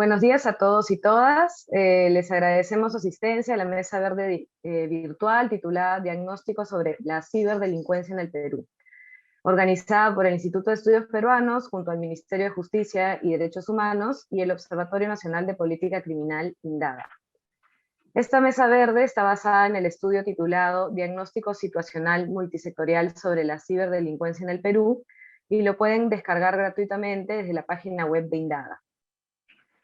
Buenos días a todos y todas. Les agradecemos su asistencia a la mesa verde virtual titulada Diagnóstico sobre la ciberdelincuencia en el Perú, organizada por el Instituto de Estudios Peruanos junto al Ministerio de Justicia y Derechos Humanos y el Observatorio Nacional de Política Criminal, INDAGA. Esta mesa verde está basada en el estudio titulado Diagnóstico Situacional Multisectorial sobre la ciberdelincuencia en el Perú y lo pueden descargar gratuitamente desde la página web de INDAGA.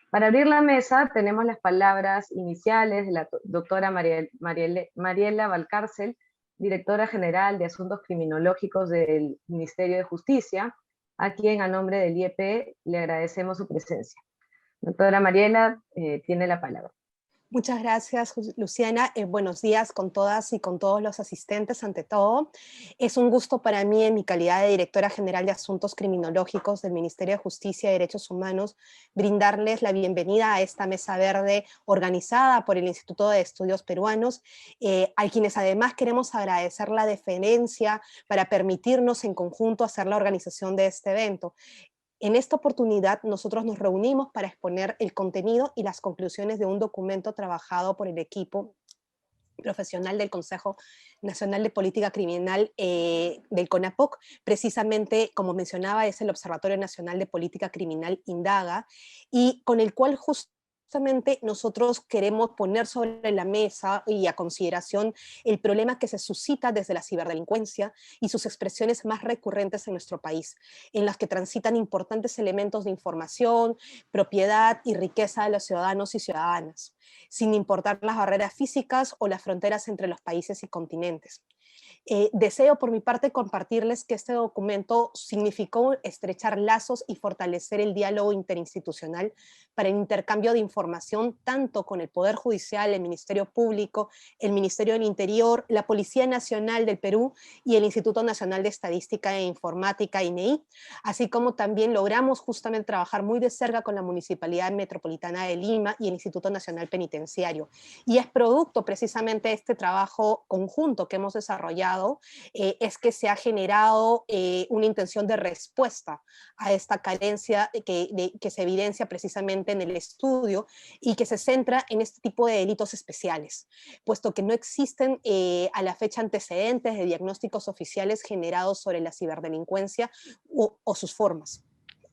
Para abrir la mesa tenemos las palabras iniciales de la doctora Mariela Valcárcel, directora general de Asuntos Criminológicos del Ministerio de Justicia, a quien a nombre del IEP le agradecemos su presencia. Doctora Mariela, tiene la palabra. Muchas gracias, Luciana. Buenos días con todas y con todos los asistentes. Ante todo, es un gusto para mí, en mi calidad de Directora General de Asuntos Criminológicos del Ministerio de Justicia y Derechos Humanos, brindarles la bienvenida a esta mesa verde organizada por el Instituto de Estudios Peruanos, a quienes además queremos agradecer la deferencia para permitirnos en conjunto hacer la organización de este evento. En esta oportunidad nosotros nos reunimos para exponer el contenido y las conclusiones de un documento trabajado por el equipo profesional del Consejo Nacional de Política Criminal del CONAPOC. Precisamente, como mencionaba, es el Observatorio Nacional de Política Criminal, INDAGA, y con el cual justamente nosotros queremos poner sobre la mesa y a consideración el problema que se suscita desde la ciberdelincuencia y sus expresiones más recurrentes en nuestro país, en las que transitan importantes elementos de información, propiedad y riqueza de los ciudadanos y ciudadanas, sin importar las barreras físicas o las fronteras entre los países y continentes. Deseo por mi parte compartirles que este documento significó estrechar lazos y fortalecer el diálogo interinstitucional para el intercambio de información tanto con el Poder Judicial, el Ministerio Público, el Ministerio del Interior, la Policía Nacional del Perú y el Instituto Nacional de Estadística e Informática, INEI, así como también logramos justamente trabajar muy de cerca con la Municipalidad Metropolitana de Lima y el Instituto Nacional Penitenciario. Y es producto precisamente de este trabajo conjunto que hemos desarrollado es que se ha generado una intención de respuesta a esta carencia que se evidencia precisamente en el estudio y que se centra en este tipo de delitos especiales, puesto que no existen a la fecha antecedentes de diagnósticos oficiales generados sobre la ciberdelincuencia o sus formas.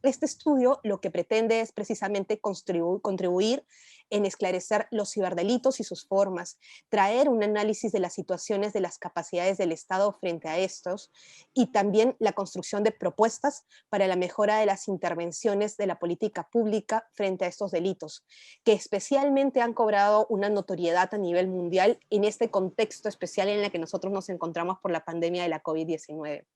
Este estudio lo que pretende es precisamente contribuir en esclarecer los ciberdelitos y sus formas, traer un análisis de las situaciones de las capacidades del Estado frente a estos y también la construcción de propuestas para la mejora de las intervenciones de la política pública frente a estos delitos, que especialmente han cobrado una notoriedad a nivel mundial en este contexto especial en el que nosotros nos encontramos por la pandemia de la COVID-19.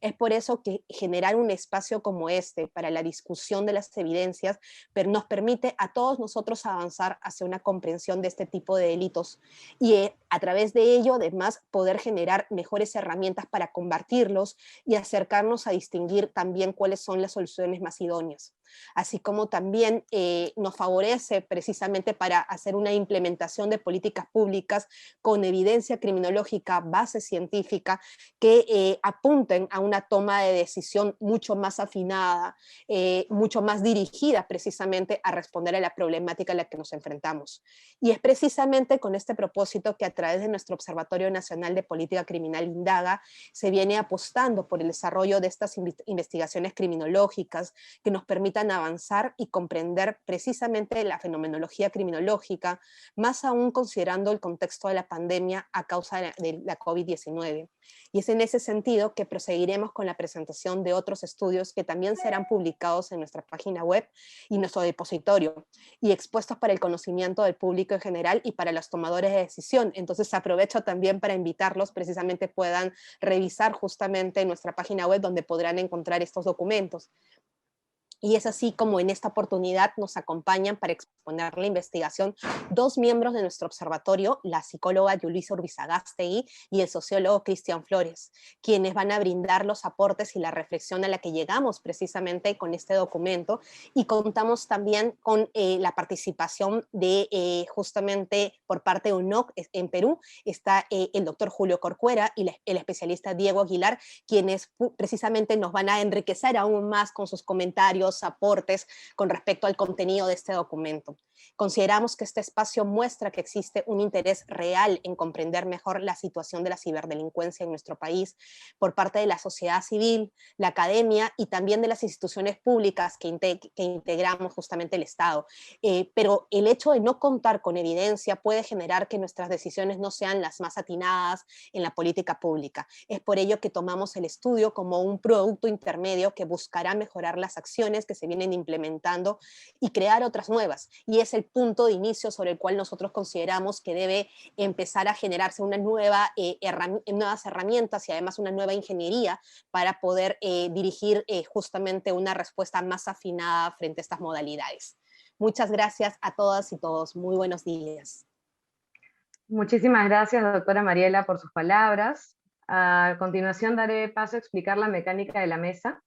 Es por eso que generar un espacio como este para la discusión de las evidencias nos permite a todos nosotros avanzar hacia una comprensión de este tipo de delitos y a través de ello además poder generar mejores herramientas para combatirlos y acercarnos a distinguir también cuáles son las soluciones más idóneas. Así como también nos favorece precisamente para hacer una implementación de políticas públicas con evidencia criminológica, base científica, que apunten a una toma de decisión mucho más afinada, mucho más dirigida precisamente a responder a la problemática a la que nos enfrentamos. Y es precisamente con este propósito que a través de nuestro Observatorio Nacional de Política Criminal, INDAGA, se viene apostando por el desarrollo de estas investigaciones criminológicas que nos permitan avanzar y comprender precisamente la fenomenología criminológica, más aún considerando el contexto de la pandemia a causa de la COVID-19. Y es en ese sentido que proseguiremos con la presentación de otros estudios que también serán publicados en nuestra página web y nuestro depositorio, y expuestos para el conocimiento del público en general y para los tomadores de decisión. Entonces aprovecho también para invitarlos, precisamente puedan revisar justamente nuestra página web donde podrán encontrar estos documentos. Y es así como en esta oportunidad nos acompañan para exponer la investigación dos miembros de nuestro observatorio, la psicóloga Yulisa Urbizagástegui y el sociólogo Cristian Flores, quienes van a brindar los aportes y la reflexión a la que llegamos precisamente con este documento, y contamos también con la participación de justamente por parte de UNOC en Perú, está el doctor Julio Corcuera y el especialista Diego Aguilar, quienes precisamente nos van a enriquecer aún más con sus comentarios comentarios, aportes con respecto al contenido de este documento. Consideramos que este espacio muestra que existe un interés real en comprender mejor la situación de la ciberdelincuencia en nuestro país por parte de la sociedad civil, la academia y también de las instituciones públicas que integramos justamente el Estado. Pero el hecho de no contar con evidencia puede generar que nuestras decisiones no sean las más atinadas en la política pública. Es por ello que tomamos el estudio como un producto intermedio que buscará mejorar las acciones que se vienen implementando y crear otras nuevas. Y es el punto de inicio sobre el cual nosotros consideramos que debe empezar a generarse nuevas herramientas y además una nueva ingeniería para poder dirigir justamente una respuesta más afinada frente a estas modalidades. Muchas gracias a todas y todos. Muy buenos días. Muchísimas gracias, doctora Mariela, por sus palabras. A continuación daré paso a explicar la mecánica de la mesa.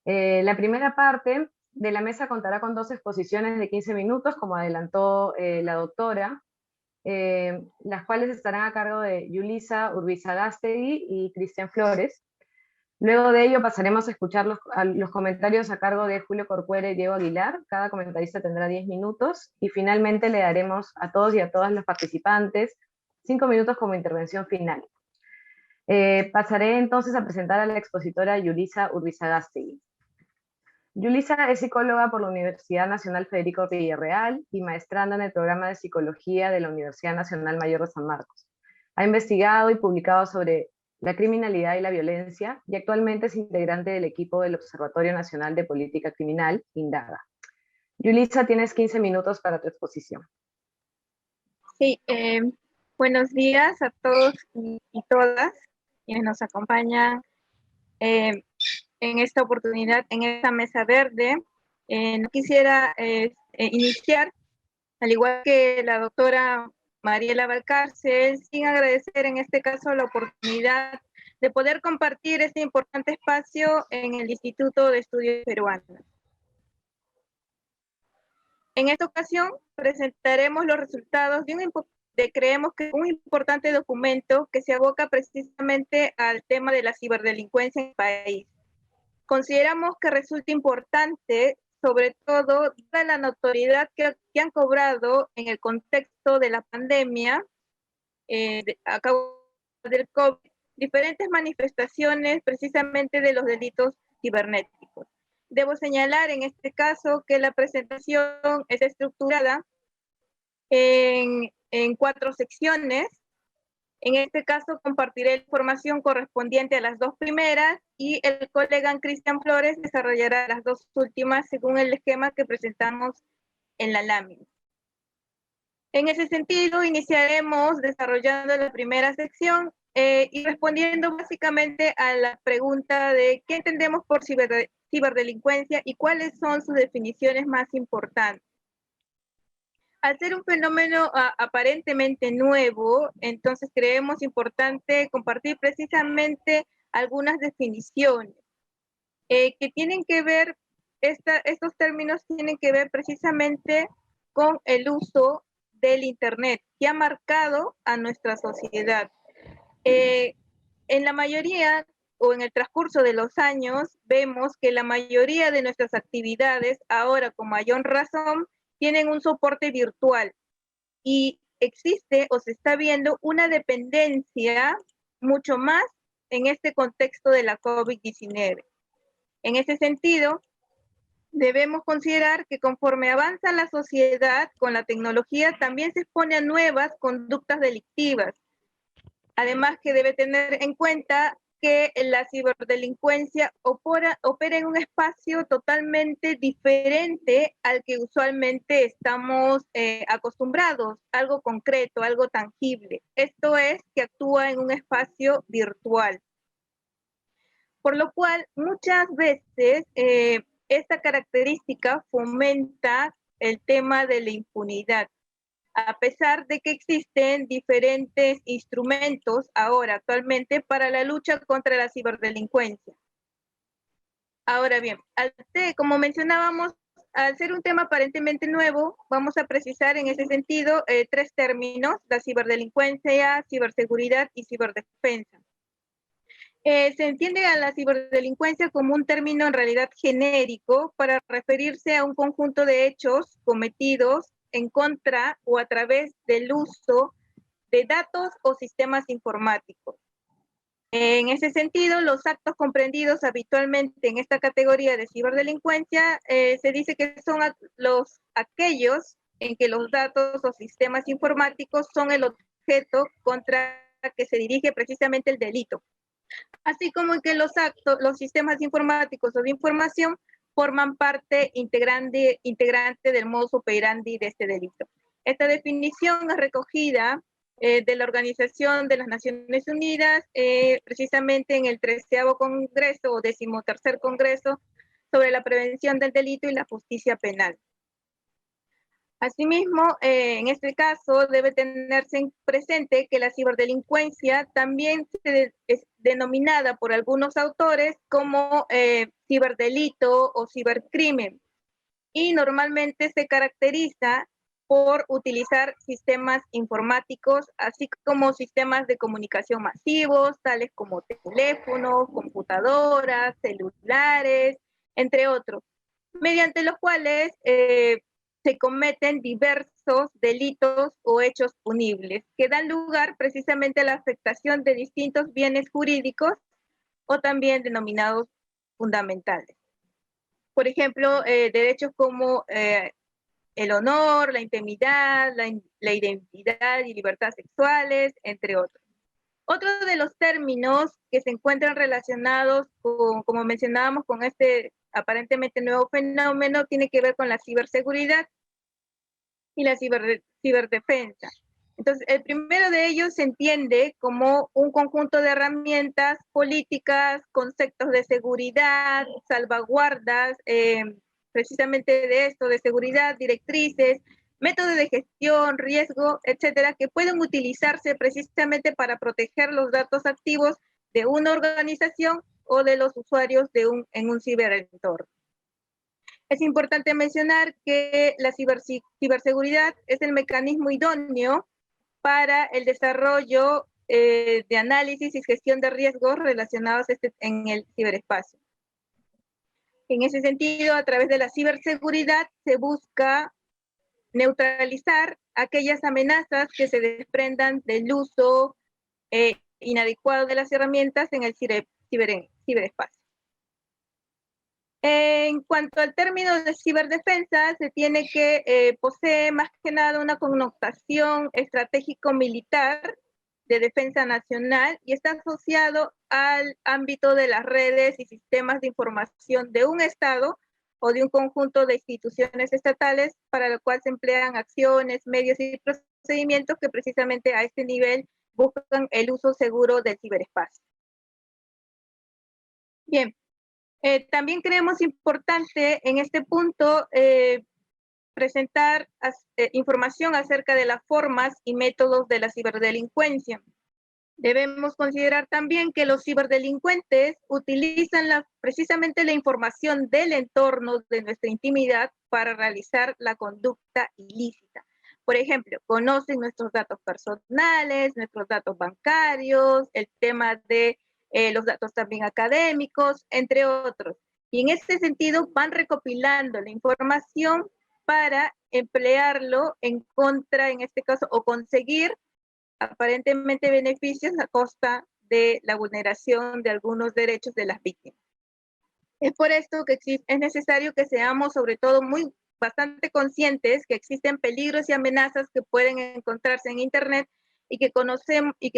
La primera parte de la mesa contará con 2 exposiciones de 15 minutos, como adelantó la doctora, las cuales estarán a cargo de Yulisa Urbizagástegui y Cristian Flores. Luego de ello pasaremos a escuchar los comentarios a cargo de Julio Corcuera y Diego Aguilar. Cada comentarista tendrá 10 minutos y finalmente le daremos a todos y a todas los participantes 5 minutos como intervención final. Pasaré entonces a presentar a la expositora Yulisa Urbizagástegui. Yulisa es psicóloga por la Universidad Nacional Federico Villarreal y maestranda en el programa de Psicología de la Universidad Nacional Mayor de San Marcos. Ha investigado y publicado sobre la criminalidad y la violencia y actualmente es integrante del equipo del Observatorio Nacional de Política Criminal, INDAGA. Yulisa, tienes 15 minutos para tu exposición. Sí, buenos días a todos y todas quienes nos acompañan en esta oportunidad, en esta mesa verde. No quisiera iniciar, al igual que la doctora Mariela Valcárcel, sin agradecer en este caso la oportunidad de poder compartir este importante espacio en el Instituto de Estudios Peruanos. En esta ocasión presentaremos los resultados creemos que un importante documento que se aboca precisamente al tema de la ciberdelincuencia en el país. Consideramos que resulta importante, sobre todo, dada la notoriedad que han cobrado en el contexto de la pandemia, a causa del COVID, diferentes manifestaciones precisamente de los delitos cibernéticos. Debo señalar en este caso que la presentación es estructurada en 4 secciones. En este caso compartiré la información correspondiente a las 2 primeras y el colega Cristian Flores desarrollará las 2 últimas según el esquema que presentamos en la lámina. En ese sentido, iniciaremos desarrollando la primera sección y respondiendo básicamente a la pregunta de qué entendemos por ciberdelincuencia y cuáles son sus definiciones más importantes. Al ser un fenómeno aparentemente nuevo, entonces creemos importante compartir precisamente algunas definiciones que tienen que ver, estos términos tienen que ver precisamente con el uso del Internet, que ha marcado a nuestra sociedad. En la mayoría o en el transcurso de los años, vemos que la mayoría de nuestras actividades, ahora con mayor razón, tienen un soporte virtual y existe o se está viendo una dependencia mucho más en este contexto de la COVID-19. En ese sentido, debemos considerar que conforme avanza la sociedad con la tecnología, también se expone a nuevas conductas delictivas. Además que debe tener en cuenta que la ciberdelincuencia opera en un espacio totalmente diferente al que usualmente estamos acostumbrados, algo concreto, algo tangible. Esto es que actúa en un espacio virtual. Por lo cual, muchas veces esta característica fomenta el tema de la impunidad. A pesar de que existen diferentes instrumentos ahora actualmente para la lucha contra la ciberdelincuencia. Ahora bien, como mencionábamos, al ser un tema aparentemente nuevo, vamos a precisar en ese sentido 3 términos: la ciberdelincuencia, ciberseguridad y ciberdefensa. Se entiende a la ciberdelincuencia como un término en realidad genérico para referirse a un conjunto de hechos cometidos en contra o a través del uso de datos o sistemas informáticos. En ese sentido, los actos comprendidos habitualmente en esta categoría de ciberdelincuencia se dice que son aquellos en que los datos o sistemas informáticos son el objeto contra que se dirige precisamente el delito, así como en que los sistemas informáticos o de información forman parte integrante del modus operandi de este delito. Esta definición es recogida de la Organización de las Naciones Unidas, precisamente en el 13º Congreso o 13º Congreso sobre la prevención del delito y la justicia penal. Asimismo, en este caso debe tenerse presente que la ciberdelincuencia también es denominada por algunos autores como ciberdelito o cibercrimen, y normalmente se caracteriza por utilizar sistemas informáticos, así como sistemas de comunicación masivos, tales como teléfonos, computadoras, celulares, entre otros, mediante los cuales se cometen diversos delitos o hechos punibles que dan lugar precisamente a la afectación de distintos bienes jurídicos o también denominados fundamentales. Por ejemplo, derechos como el honor, la intimidad, la identidad y libertad sexuales, entre otros. Otro de los términos que se encuentran relacionados con, como mencionábamos, con este aparentemente nuevo fenómeno, tiene que ver con la ciberseguridad y la ciberdefensa. Entonces, el primero de ellos se entiende como un conjunto de herramientas políticas, conceptos de seguridad, salvaguardas, precisamente de esto, de seguridad, directrices, métodos de gestión, riesgo, etcétera, que pueden utilizarse precisamente para proteger los datos activos de una organización o de los usuarios en un ciberentorno. Es importante mencionar que la ciberseguridad es el mecanismo idóneo para el desarrollo de análisis y gestión de riesgos relacionados en el ciberespacio. En ese sentido, a través de la ciberseguridad se busca neutralizar aquellas amenazas que se desprendan del uso inadecuado de las herramientas en el ciberespacio. En cuanto al término de ciberdefensa, se tiene que posee más que nada una connotación estratégico-militar de defensa nacional y está asociado al ámbito de las redes y sistemas de información de un Estado o de un conjunto de instituciones estatales para lo cual se emplean acciones, medios y procedimientos que precisamente a este nivel buscan el uso seguro del ciberespacio. Bien. También creemos importante en este punto presentar información acerca de las formas y métodos de la ciberdelincuencia. Debemos considerar también que los ciberdelincuentes utilizan precisamente la información del entorno de nuestra intimidad para realizar la conducta ilícita. Por ejemplo, conocen nuestros datos personales, nuestros datos bancarios, el tema de los datos también académicos, entre otros. Y en este sentido van recopilando la información para emplearlo en contra, en este caso, o conseguir aparentemente beneficios a costa de la vulneración de algunos derechos de las víctimas. Es por esto que es necesario que seamos sobre todo bastante conscientes que existen peligros y amenazas que pueden encontrarse en Internet y que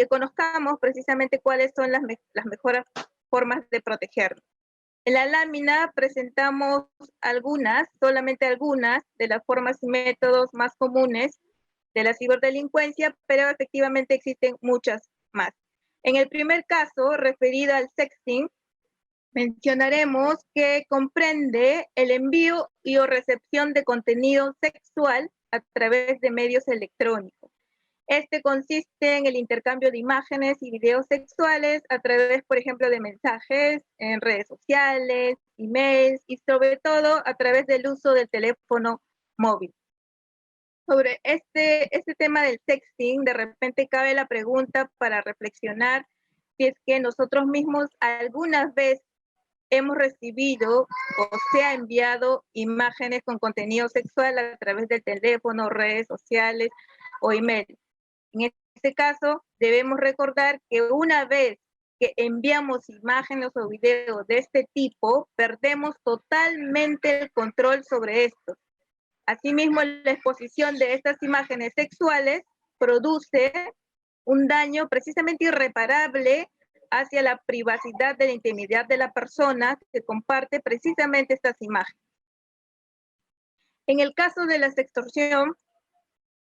conozcamos precisamente cuáles son las mejores formas de protegernos. En la lámina presentamos solamente algunas de las formas y métodos más comunes de la ciberdelincuencia, pero efectivamente existen muchas más. En el primer caso, referido al sexting, mencionaremos que comprende el envío y o recepción de contenido sexual a través de medios electrónicos. Este consiste en el intercambio de imágenes y videos sexuales a través, por ejemplo, de mensajes en redes sociales, emails y sobre todo a través del uso del teléfono móvil. Sobre este tema del sexting, de repente cabe la pregunta para reflexionar si es que nosotros mismos alguna vez hemos recibido o se ha enviado imágenes con contenido sexual a través del teléfono, redes sociales o email. En este caso, debemos recordar que una vez que enviamos imágenes o videos de este tipo, perdemos totalmente el control sobre esto. Asimismo, la exposición de estas imágenes sexuales produce un daño precisamente irreparable hacia la privacidad de la intimidad de la persona que comparte precisamente estas imágenes. En el caso de la sextorsión,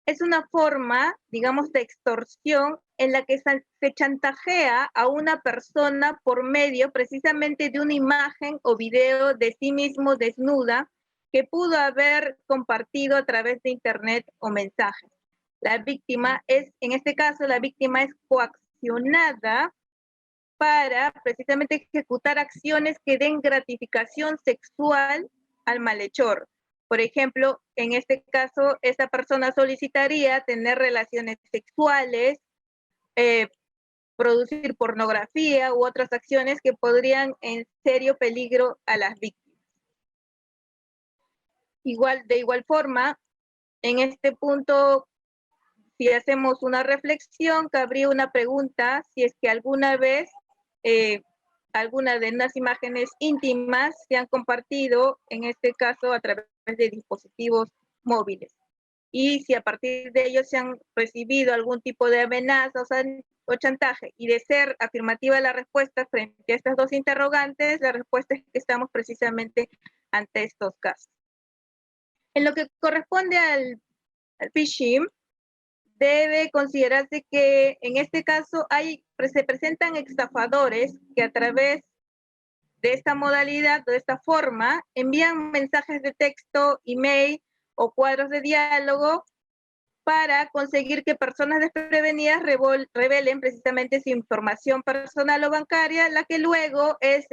es una forma, digamos, de extorsión en la que se chantajea a una persona por medio precisamente de una imagen o video de sí mismo desnuda que pudo haber compartido a través de internet o mensajes. La víctima es, en este caso, la víctima es coaccionada para precisamente ejecutar acciones que den gratificación sexual al malhechor. Por ejemplo, en este caso, esta persona solicitaría tener relaciones sexuales, producir pornografía u otras acciones que podrían en serio peligro a las víctimas. De igual forma, en este punto, si hacemos una reflexión, cabría una pregunta, si es que alguna vez alguna de unas imágenes íntimas se han compartido, en este caso a través de dispositivos móviles. Y si a partir de ellos se han recibido algún tipo de amenaza o chantaje, y de ser afirmativa la respuesta frente a estas dos interrogantes, la respuesta es que estamos precisamente ante estos casos. En lo que corresponde al phishing, debe considerarse que en este caso se presentan estafadores que a través de esta modalidad, de esta forma, envían mensajes de texto, email o cuadros de diálogo para conseguir que personas desprevenidas revelen precisamente su información personal o bancaria, la que luego es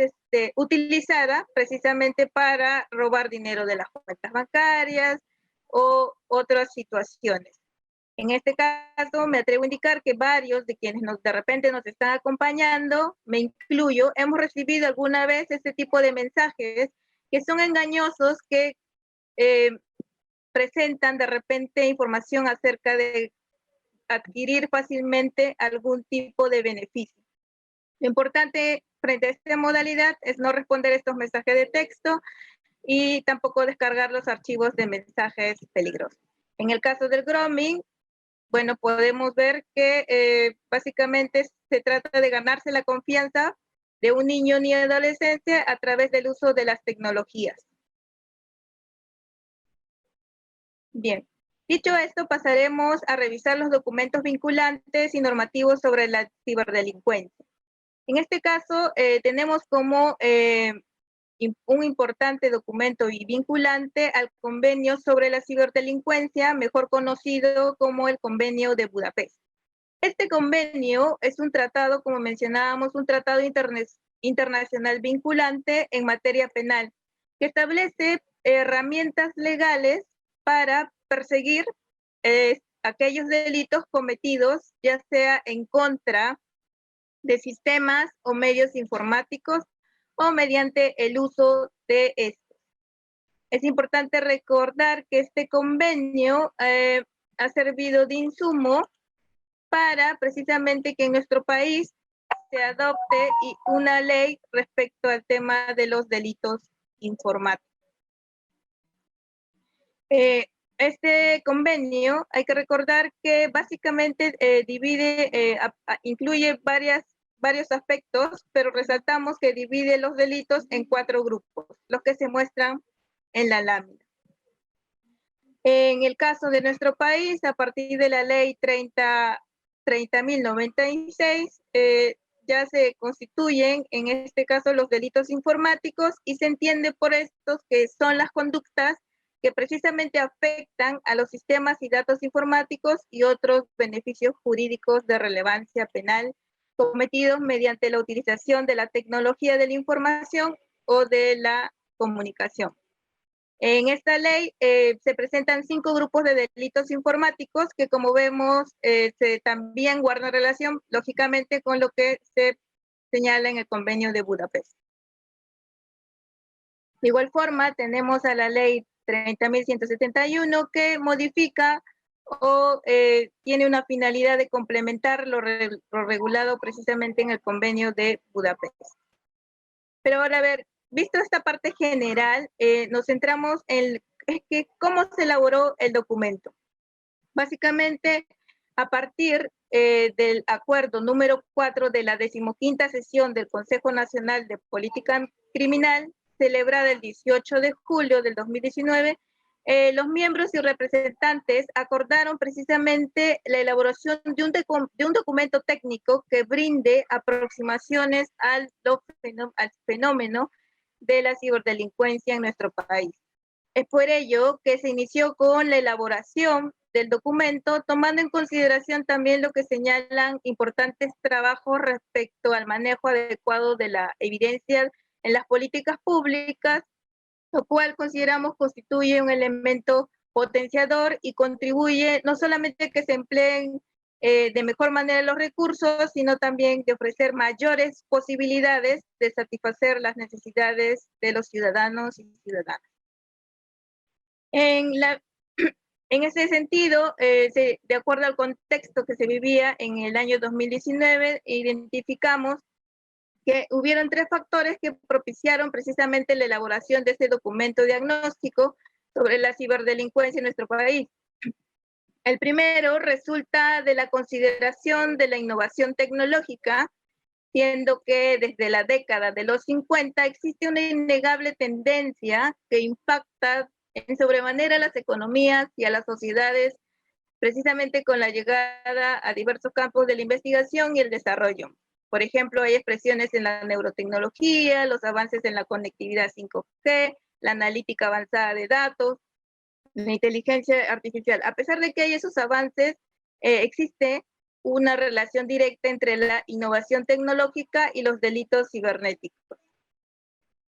utilizada precisamente para robar dinero de las cuentas bancarias o otras situaciones. En este caso, me atrevo a indicar que varios de quienes de repente nos están acompañando, me incluyo, hemos recibido alguna vez este tipo de mensajes que son engañosos, que presentan de repente información acerca de adquirir fácilmente algún tipo de beneficio. Lo importante frente a esta modalidad es no responder estos mensajes de texto y tampoco descargar los archivos de mensajes peligrosos. En el caso del grooming, bueno, podemos ver que básicamente se trata de ganarse la confianza de un niño ni adolescente a través del uso de las tecnologías. Bien, dicho esto, pasaremos a revisar los documentos vinculantes y normativos sobre la ciberdelincuencia. En este caso, tenemos como un importante documento y vinculante al Convenio sobre la Ciberdelincuencia, mejor conocido como el Convenio de Budapest. Este convenio es un tratado, como mencionábamos, un tratado internacional vinculante en materia penal, que establece herramientas legales para perseguir aquellos delitos cometidos, ya sea en contra de sistemas o medios informáticos o mediante el uso de estos. Es importante recordar que este convenio ha servido de insumo para precisamente que en nuestro país se adopte una ley respecto al tema de los delitos informáticos. Este convenio, hay que recordar que básicamente incluye varios aspectos, pero resaltamos que divide los delitos en 4 grupos, los que se muestran en la lámina. En el caso de nuestro país, a partir de la ley 30.096, ya se constituyen, en este caso, los delitos informáticos, y se entiende por estos que son las conductas que precisamente afectan a los sistemas y datos informáticos y otros beneficios jurídicos de relevancia penal cometidos mediante la utilización de la tecnología de la información o de la comunicación. En esta ley se presentan 5 grupos de delitos informáticos que, como vemos, también guardan relación, lógicamente, con lo que se señala en el Convenio de Budapest. De igual forma, tenemos a la ley 30.171 que modifica o tiene una finalidad de complementar lo regulado precisamente en el Convenio de Budapest. Pero ahora, a ver, visto esta parte general, nos centramos en cómo se elaboró el documento. Básicamente, a partir del acuerdo número 4 de la 15ª sesión del Consejo Nacional de Política Criminal, celebrada el 18 de julio del 2019, los miembros y representantes acordaron precisamente la elaboración de un documento técnico que brinde aproximaciones al fenómeno de la ciberdelincuencia en nuestro país. Es por ello que se inició con la elaboración del documento, tomando en consideración también lo que señalan importantes trabajos respecto al manejo adecuado de la evidencia en las políticas públicas, lo cual consideramos constituye un elemento potenciador y contribuye no solamente a que se empleen de mejor manera los recursos, sino también de ofrecer mayores posibilidades de satisfacer las necesidades de los ciudadanos y ciudadanas. En ese sentido, de acuerdo al contexto que se vivía en el año 2019, identificamos que hubieron 3 factores que propiciaron precisamente la elaboración de este documento diagnóstico sobre la ciberdelincuencia en nuestro país. El primero resulta de la consideración de la innovación tecnológica, siendo que desde la década de los 50 existe una innegable tendencia que impacta en sobremanera a las economías y a las sociedades, precisamente con la llegada a diversos campos de la investigación y el desarrollo. Por ejemplo, hay expresiones en la neurotecnología, los avances en la conectividad 5G, la analítica avanzada de datos, la inteligencia artificial. A pesar de que hay esos avances, existe una relación directa entre la innovación tecnológica y los delitos cibernéticos.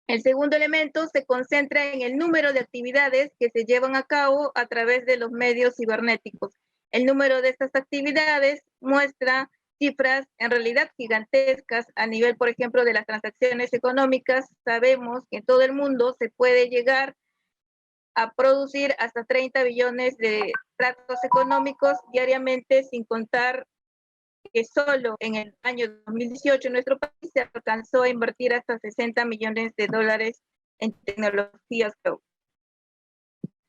El segundo elemento se concentra en el número de actividades que se llevan a cabo a través de los medios cibernéticos. El número de estas actividades muestra cifras en realidad gigantescas a nivel, por ejemplo, de las transacciones económicas. Sabemos que en todo el mundo se puede llegar a producir hasta 30 billones de tratos económicos diariamente, sin contar que solo en el año 2018 en nuestro país se alcanzó a invertir hasta 60 millones de dólares en tecnologías cloud.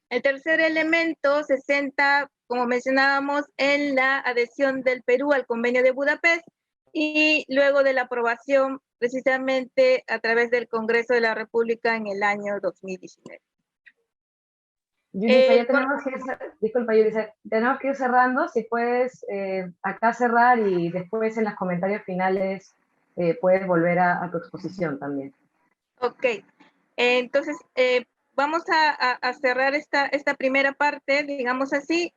El tercer elemento se centra, como mencionábamos, en la adhesión del Perú al Convenio de Budapest y luego de la aprobación precisamente a través del Congreso de la República en el año 2019. Yulisa, ya tenemos que ir, disculpa Yulisa, tenemos que ir cerrando, si puedes acá cerrar y después en los comentarios finales puedes volver a tu exposición también. Ok, entonces vamos a cerrar esta primera parte, digamos así,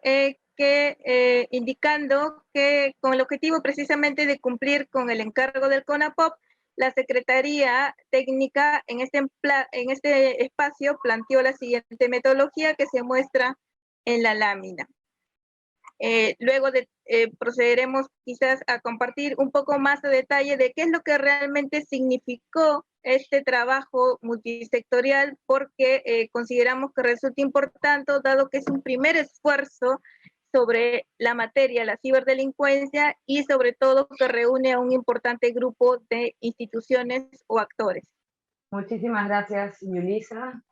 indicando que con el objetivo precisamente de cumplir con el encargo del CONAPOP, la Secretaría Técnica en este espacio planteó la siguiente metodología que se muestra en la lámina. Luego procederemos quizás a compartir un poco más de detalle de qué es lo que realmente significó este trabajo multisectorial, porque consideramos que resulta importante, dado que es un primer esfuerzo sobre la materia, la ciberdelincuencia, y sobre todo que reúne a un importante grupo de instituciones o actores. Muchísimas gracias, Yulisa.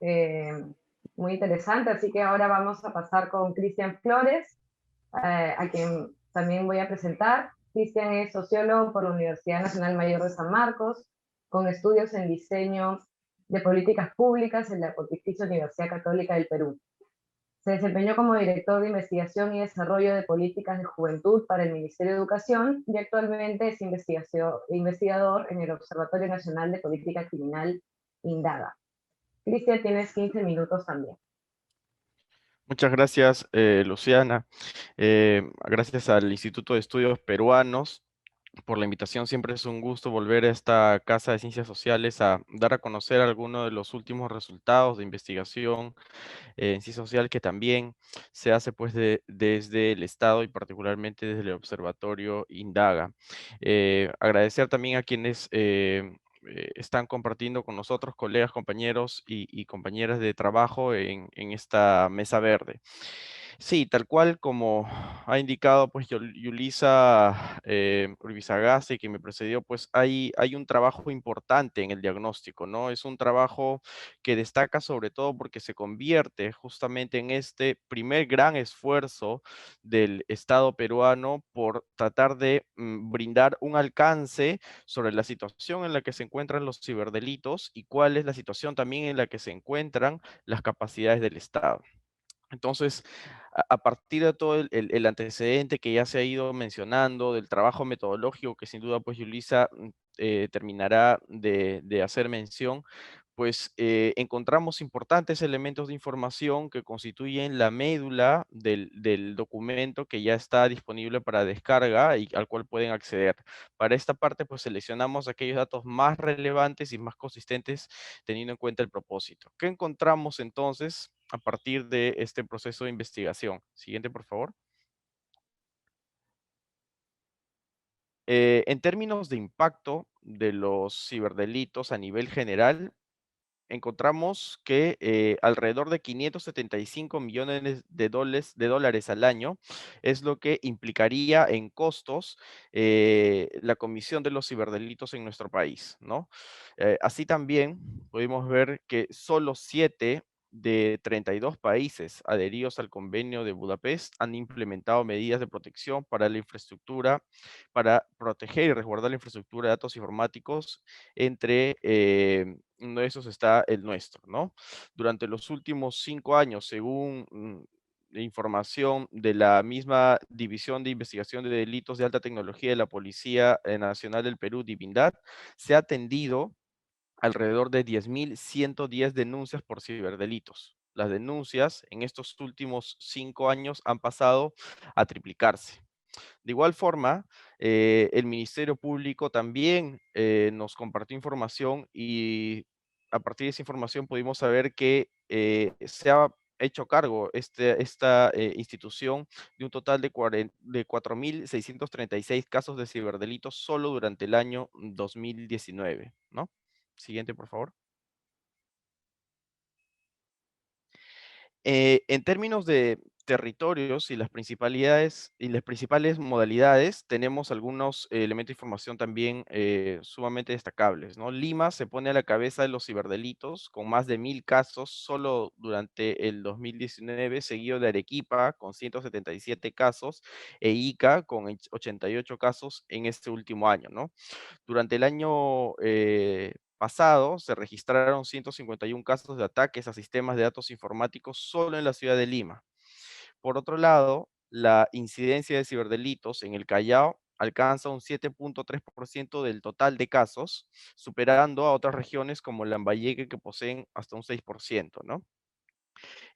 Muy interesante, así que ahora vamos a pasar con Cristian Flores, a quien también voy a presentar. Cristian es sociólogo por la Universidad Nacional Mayor de San Marcos, con estudios en diseño de políticas públicas en la Pontificia Universidad Católica del Perú. Se desempeñó como director de investigación y desarrollo de políticas de juventud para el Ministerio de Educación y actualmente es investigador en el Observatorio Nacional de Política Criminal, INDAGA. Cristian, tienes 15 minutos también. Muchas gracias, Luciana. Gracias al Instituto de Estudios Peruanos por la invitación. Siempre es un gusto volver a esta Casa de Ciencias Sociales a dar a conocer algunos de los últimos resultados de investigación en ciencia social que también se hace pues desde el Estado y particularmente desde el Observatorio Indaga. Agradecer también a quienes están compartiendo con nosotros, colegas, compañeros y compañeras de trabajo en esta mesa verde. Sí, tal cual como ha indicado pues Yulisa Urbizagasti, que me precedió, pues hay un trabajo importante en el diagnóstico, ¿no? Es un trabajo que destaca sobre todo porque se convierte justamente en este primer gran esfuerzo del Estado peruano por tratar de brindar un alcance sobre la situación en la que se encuentran los ciberdelitos y cuál es la situación también en la que se encuentran las capacidades del Estado. Entonces, a partir de todo el antecedente que ya se ha ido mencionando, del trabajo metodológico que sin duda pues Yulisa terminará de hacer mención, pues encontramos importantes elementos de información que constituyen la médula del documento que ya está disponible para descarga y al cual pueden acceder. Para esta parte, pues seleccionamos aquellos datos más relevantes y más consistentes teniendo en cuenta el propósito. ¿Qué encontramos entonces a partir de este proceso de investigación? Siguiente, por favor. En términos de impacto de los ciberdelitos a nivel general, encontramos que alrededor de 575 millones de dólares al año es lo que implicaría en costos la comisión de los ciberdelitos en nuestro país, ¿no? Así también pudimos ver que solo 7 de 32 países adheridos al convenio de Budapest han implementado medidas de protección para la infraestructura, para proteger y resguardar la infraestructura de datos informáticos. Entre uno de esos está el nuestro, ¿no? Durante los últimos 5 años, según información de la misma División de Investigación de Delitos de Alta Tecnología de la Policía Nacional del Perú, Divindad, se ha atendido alrededor de 10.110 denuncias por ciberdelitos. Las denuncias en estos últimos 5 años han pasado a triplicarse. De igual forma, el Ministerio Público también nos compartió información y a partir de esa información pudimos saber que se ha hecho cargo esta institución de un total de 4.636 casos de ciberdelitos solo durante el año 2019, ¿no? Siguiente, por favor. En términos de territorios y las principales modalidades, tenemos algunos elementos de información también sumamente destacables, ¿no? Lima se pone a la cabeza de los ciberdelitos con más de 1.000 casos solo durante el 2019, seguido de Arequipa con 177 casos e Ica con 88 casos en este último año, ¿no? Durante el año pasado se registraron 151 casos de ataques a sistemas de datos informáticos solo en la ciudad de Lima. Por otro lado, la incidencia de ciberdelitos en el Callao alcanza un 7.3% del total de casos, superando a otras regiones como Lambayeque que poseen hasta un 6%, ¿no?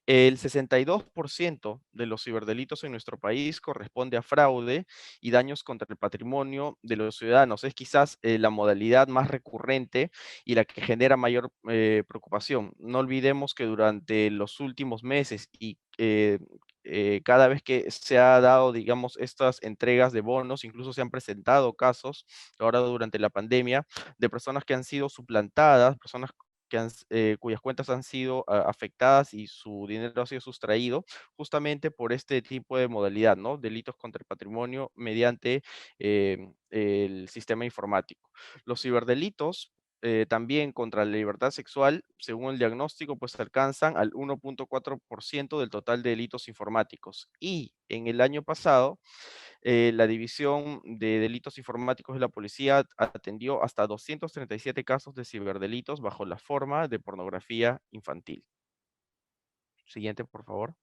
El 62% de los ciberdelitos en nuestro país corresponde a fraude y daños contra el patrimonio de los ciudadanos. Es quizás la modalidad más recurrente y la que genera mayor preocupación. No olvidemos que durante los últimos meses y cada vez que se ha dado, digamos, estas entregas de bonos, incluso se han presentado casos, ahora durante la pandemia, de personas que han sido suplantadas, personas cuyas cuentas han sido afectadas y su dinero ha sido sustraído justamente por este tipo de modalidad, ¿no? Delitos contra el patrimonio mediante el sistema informático. Los ciberdelitos también contra la libertad sexual, según el diagnóstico, pues alcanzan al 1.4% del total de delitos informáticos. Y en el año pasado, la División de Delitos Informáticos de la Policía atendió hasta 237 casos de ciberdelitos bajo la forma de pornografía infantil. Siguiente, por favor.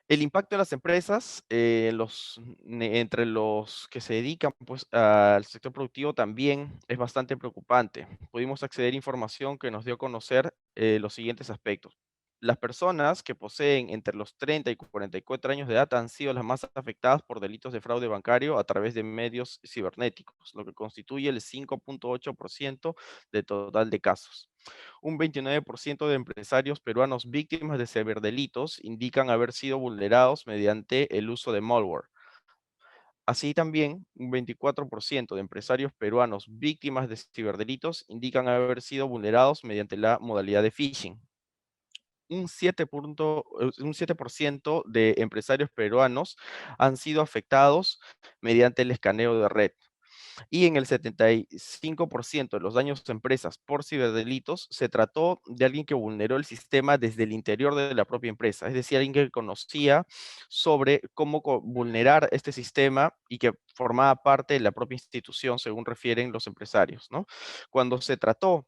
El impacto de las empresas, entre los que se dedican pues, al sector productivo también es bastante preocupante. Pudimos acceder a información que nos dio a conocer los siguientes aspectos. las personas que poseen entre los 30 y 44 años de edad han sido las más afectadas por delitos de fraude bancario a través de medios cibernéticos, lo que constituye el 5.8% del total de casos. Un 29% de empresarios peruanos víctimas de ciberdelitos indican haber sido vulnerados mediante el uso de malware. Así también, un 24% de empresarios peruanos víctimas de ciberdelitos indican haber sido vulnerados mediante la modalidad de phishing. Un 7% de empresarios peruanos han sido afectados mediante el escaneo de red. Y en el 75% de los daños a empresas por ciberdelitos se trató de alguien que vulneró el sistema desde el interior de la propia empresa, es decir, alguien que conocía sobre cómo vulnerar este sistema y que formaba parte de la propia institución, según refieren los empresarios, ¿no? Cuando se trató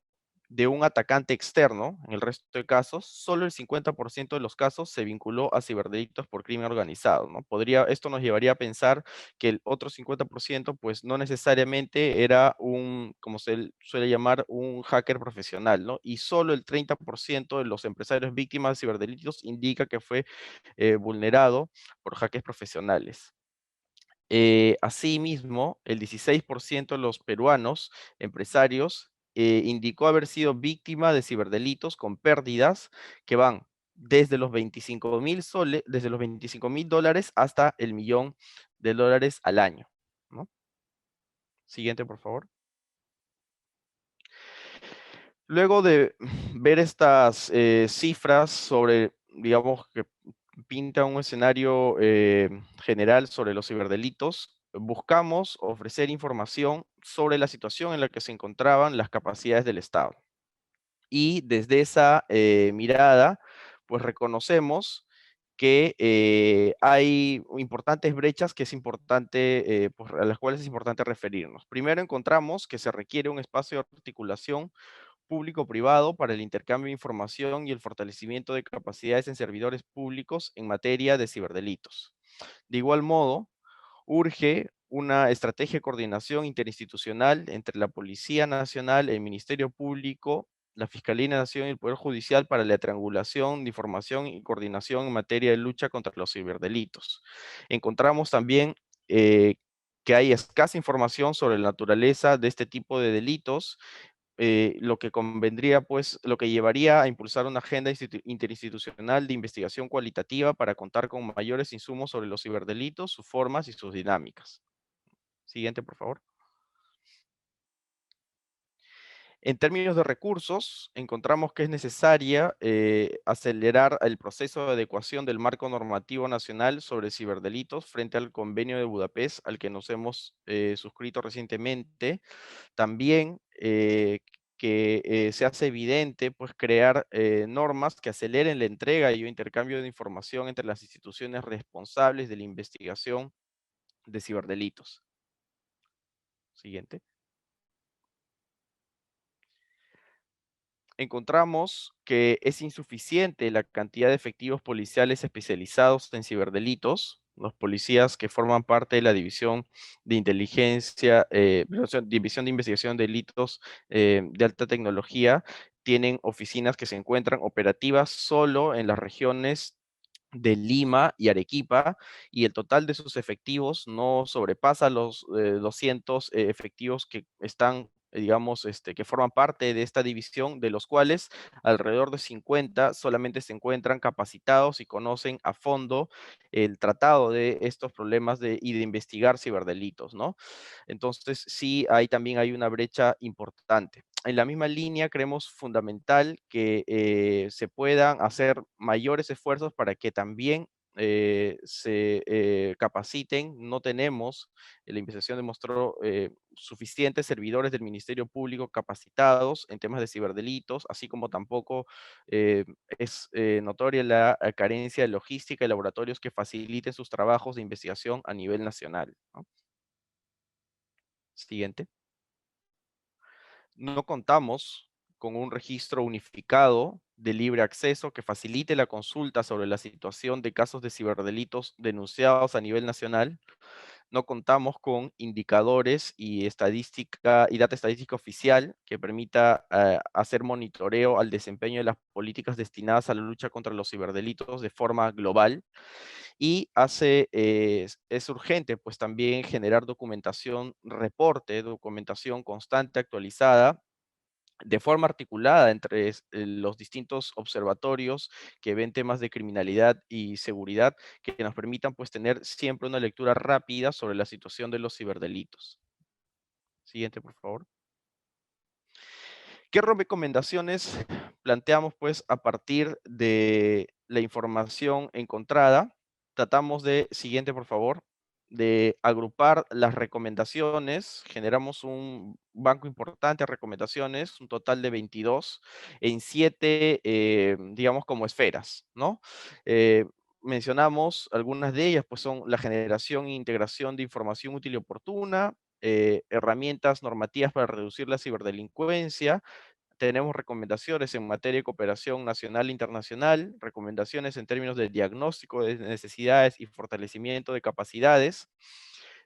de un atacante externo, en el resto de casos, solo el 50% de los casos se vinculó a ciberdelitos por crimen organizado, ¿no? Esto nos llevaría a pensar que el otro 50% pues no necesariamente era un, como se suele llamar, un hacker profesional, ¿no? Y solo el 30% de los empresarios víctimas de ciberdelitos indica que fue vulnerado por hackers profesionales. Asimismo, el 16% de los peruanos empresarios indicó haber sido víctima de ciberdelitos con pérdidas que van desde los 25.000 soles, desde los $25.000 hasta el $1.000.000 al año, ¿no? Siguiente, por favor. Luego de ver estas cifras sobre, digamos, que pinta un escenario general sobre los ciberdelitos, buscamos ofrecer información sobre la situación en la que se encontraban las capacidades del Estado. Y desde esa mirada, pues reconocemos que hay importantes brechas que es importante, pues, a las cuales es importante referirnos. Primero encontramos que se requiere un espacio de articulación público-privado para el intercambio de información y el fortalecimiento de capacidades en servidores públicos en materia de ciberdelitos. De igual modo, urge una estrategia de coordinación interinstitucional entre la Policía Nacional, el Ministerio Público, la Fiscalía de la Nación y el Poder Judicial para la triangulación de información y coordinación en materia de lucha contra los ciberdelitos. Encontramos también que hay escasa información sobre la naturaleza de este tipo de delitos, lo que convendría, pues, lo que llevaría a impulsar una agenda interinstitucional de investigación cualitativa para contar con mayores insumos sobre los ciberdelitos, sus formas y sus dinámicas. Siguiente, por favor. En términos de recursos, encontramos que es necesaria acelerar el proceso de adecuación del marco normativo nacional sobre ciberdelitos frente al Convenio de Budapest, al que nos hemos suscrito recientemente. También que se hace evidente, pues, crear normas que aceleren la entrega y el intercambio de información entre las instituciones responsables de la investigación de ciberdelitos. Siguiente. Encontramos que es insuficiente la cantidad de efectivos policiales especializados en ciberdelitos. Los policías que forman parte de la División de Inteligencia, División de Investigación de Delitos de Alta Tecnología, tienen oficinas que se encuentran operativas solo en las regiones de Lima y Arequipa, y el total de sus efectivos no sobrepasa los 200 efectivos que están, digamos, que forman parte de esta división, de los cuales alrededor de 50 solamente se encuentran capacitados y conocen a fondo el tratado de estos problemas y de investigar ciberdelitos, ¿no? Entonces, sí, también hay una brecha importante. En la misma línea, creemos fundamental que se puedan hacer mayores esfuerzos para que también se capaciten. No tenemos, la investigación demostró, suficientes servidores del Ministerio Público capacitados en temas de ciberdelitos, así como tampoco es notoria la carencia de logística y laboratorios que faciliten sus trabajos de investigación a nivel nacional, ¿no? Siguiente. No contamos con un registro unificado de libre acceso que facilite la consulta sobre la situación de casos de ciberdelitos denunciados a nivel nacional. no contamos con indicadores y estadística y data estadística oficial que permita hacer monitoreo al desempeño de las políticas destinadas a la lucha contra los ciberdelitos de forma global. Y es urgente pues también generar documentación, documentación constante, actualizada, de forma articulada entre los distintos observatorios que ven temas de criminalidad y seguridad, que nos permitan pues tener siempre una lectura rápida sobre la situación de los ciberdelitos. Siguiente, por favor. ¿Qué recomendaciones planteamos pues a partir de la información encontrada? Tratamos de, siguiente por favor, de agrupar las recomendaciones, generamos un banco importante de recomendaciones, un total de 22, en 7, digamos, como esferas, ¿no? Mencionamos algunas de ellas, pues son la generación e integración de información útil y oportuna, herramientas normativas para reducir la ciberdelincuencia. Tenemos recomendaciones en materia de cooperación nacional e internacional, recomendaciones en términos de diagnóstico de necesidades y fortalecimiento de capacidades,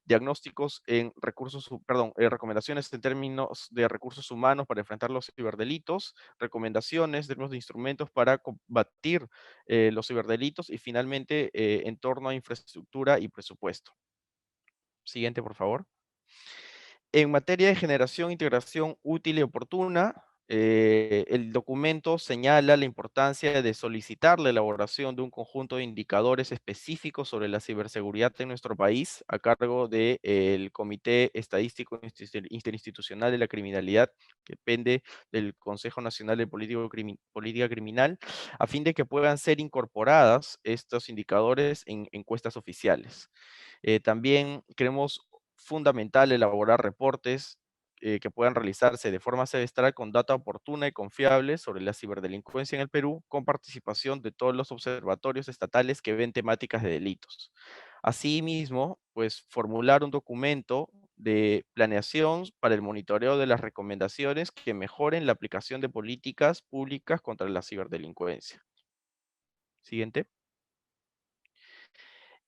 diagnósticos en recomendaciones en términos de recursos humanos para enfrentar los ciberdelitos, recomendaciones en términos de instrumentos para combatir los ciberdelitos y finalmente en torno a infraestructura y presupuesto. Siguiente, por favor. En materia de generación e integración útil y oportuna, el documento señala la importancia de solicitar la elaboración de un conjunto de indicadores específicos sobre la ciberseguridad en nuestro país a cargo del Comité Estadístico Interinstitucional de la Criminalidad, que depende del Consejo Nacional de Política Criminal, a fin de que puedan ser incorporadas estos indicadores en encuestas oficiales. También creemos fundamental elaborar reportes que puedan realizarse de forma semestral con data oportuna y confiable sobre la ciberdelincuencia en el Perú, con participación de todos los observatorios estatales que ven temáticas de delitos. Asimismo, pues formular un documento de planeación para el monitoreo de las recomendaciones que mejoren la aplicación de políticas públicas contra la ciberdelincuencia. Siguiente.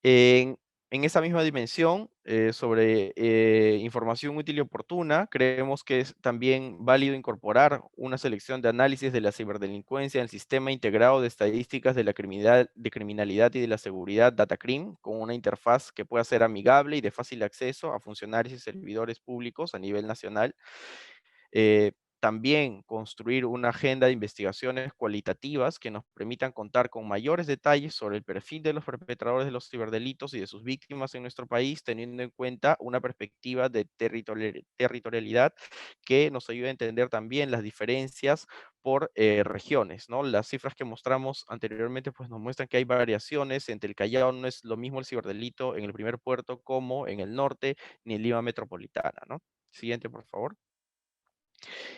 En, en esa misma dimensión, sobre información útil y oportuna, creemos que es también válido incorporar una selección de análisis de la ciberdelincuencia en el sistema integrado de estadísticas de la criminalidad y de la seguridad DataCrim, con una interfaz que pueda ser amigable y de fácil acceso a funcionarios y servidores públicos a nivel nacional. También construir una agenda de investigaciones cualitativas que nos permitan contar con mayores detalles sobre el perfil de los perpetradores de los ciberdelitos y de sus víctimas en nuestro país, teniendo en cuenta una perspectiva de territorialidad que nos ayude a entender también las diferencias por regiones, ¿no? Las cifras que mostramos anteriormente pues nos muestran que hay variaciones entre el Callao, no es lo mismo el ciberdelito en el primer puerto como en el norte ni en Lima metropolitana, ¿no? Siguiente, por favor.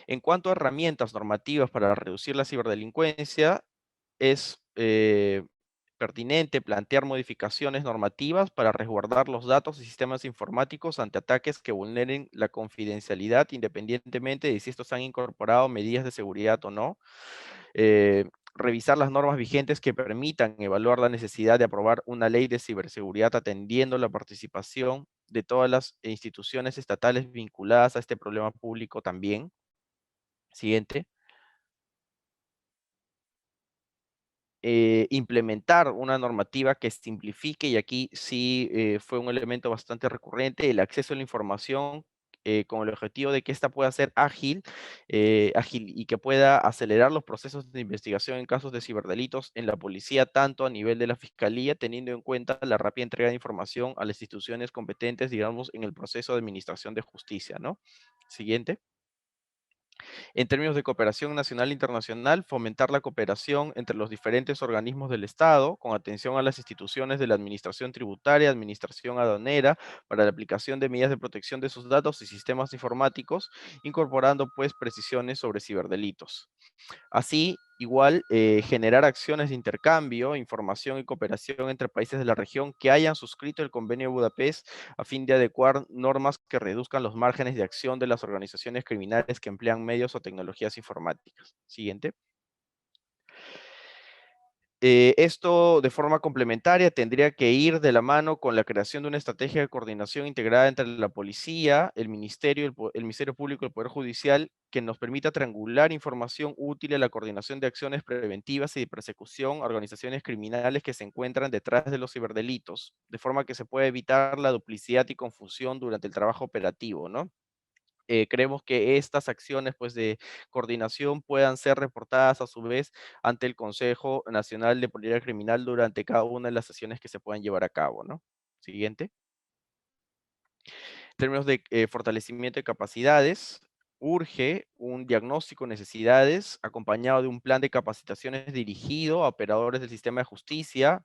En cuanto a herramientas normativas para reducir la ciberdelincuencia, es pertinente plantear modificaciones normativas para resguardar los datos y sistemas informáticos ante ataques que vulneren la confidencialidad, independientemente de si estos han incorporado medidas de seguridad o no. Revisar las normas vigentes que permitan evaluar la necesidad de aprobar una ley de ciberseguridad atendiendo la participación de todas las instituciones estatales vinculadas a este problema público también. Siguiente. Implementar una normativa que simplifique, y aquí sí fue un elemento bastante recurrente, el acceso a la información con el objetivo de que ésta pueda ser ágil y que pueda acelerar los procesos de investigación en casos de ciberdelitos en la policía, tanto a nivel de la fiscalía, teniendo en cuenta la rápida entrega de información a las instituciones competentes, digamos, en el proceso de administración de justicia, ¿no? Siguiente. En términos de cooperación nacional e internacional, fomentar la cooperación entre los diferentes organismos del Estado, con atención a las instituciones de la administración tributaria, administración aduanera, para la aplicación de medidas de protección de sus datos y sistemas informáticos, incorporando pues precisiones sobre ciberdelitos. Así, igual, generar acciones de intercambio, información y cooperación entre países de la región que hayan suscrito el Convenio de Budapest a fin de adecuar normas que reduzcan los márgenes de acción de las organizaciones criminales que emplean medios o tecnologías informáticas. Siguiente. Esto de forma complementaria tendría que ir de la mano con la creación de una estrategia de coordinación integrada entre la policía, el ministerio, el Ministerio Público y el Poder Judicial, que nos permita triangular información útil a la coordinación de acciones preventivas y de persecución a organizaciones criminales que se encuentran detrás de los ciberdelitos, de forma que se pueda evitar la duplicidad y confusión durante el trabajo operativo, ¿no? Creemos que estas acciones pues, de coordinación puedan ser reportadas a su vez ante el Consejo Nacional de Política Criminal durante cada una de las sesiones que se puedan llevar a cabo, ¿no? Siguiente. En términos de fortalecimiento de capacidades, urge un diagnóstico de necesidades acompañado de un plan de capacitaciones dirigido a operadores del sistema de justicia,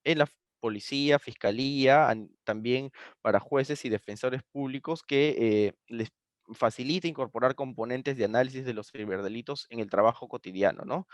en la policía, fiscalía, también para jueces y defensores públicos que les facilite incorporar componentes de análisis de los ciberdelitos en el trabajo cotidiano, ¿no?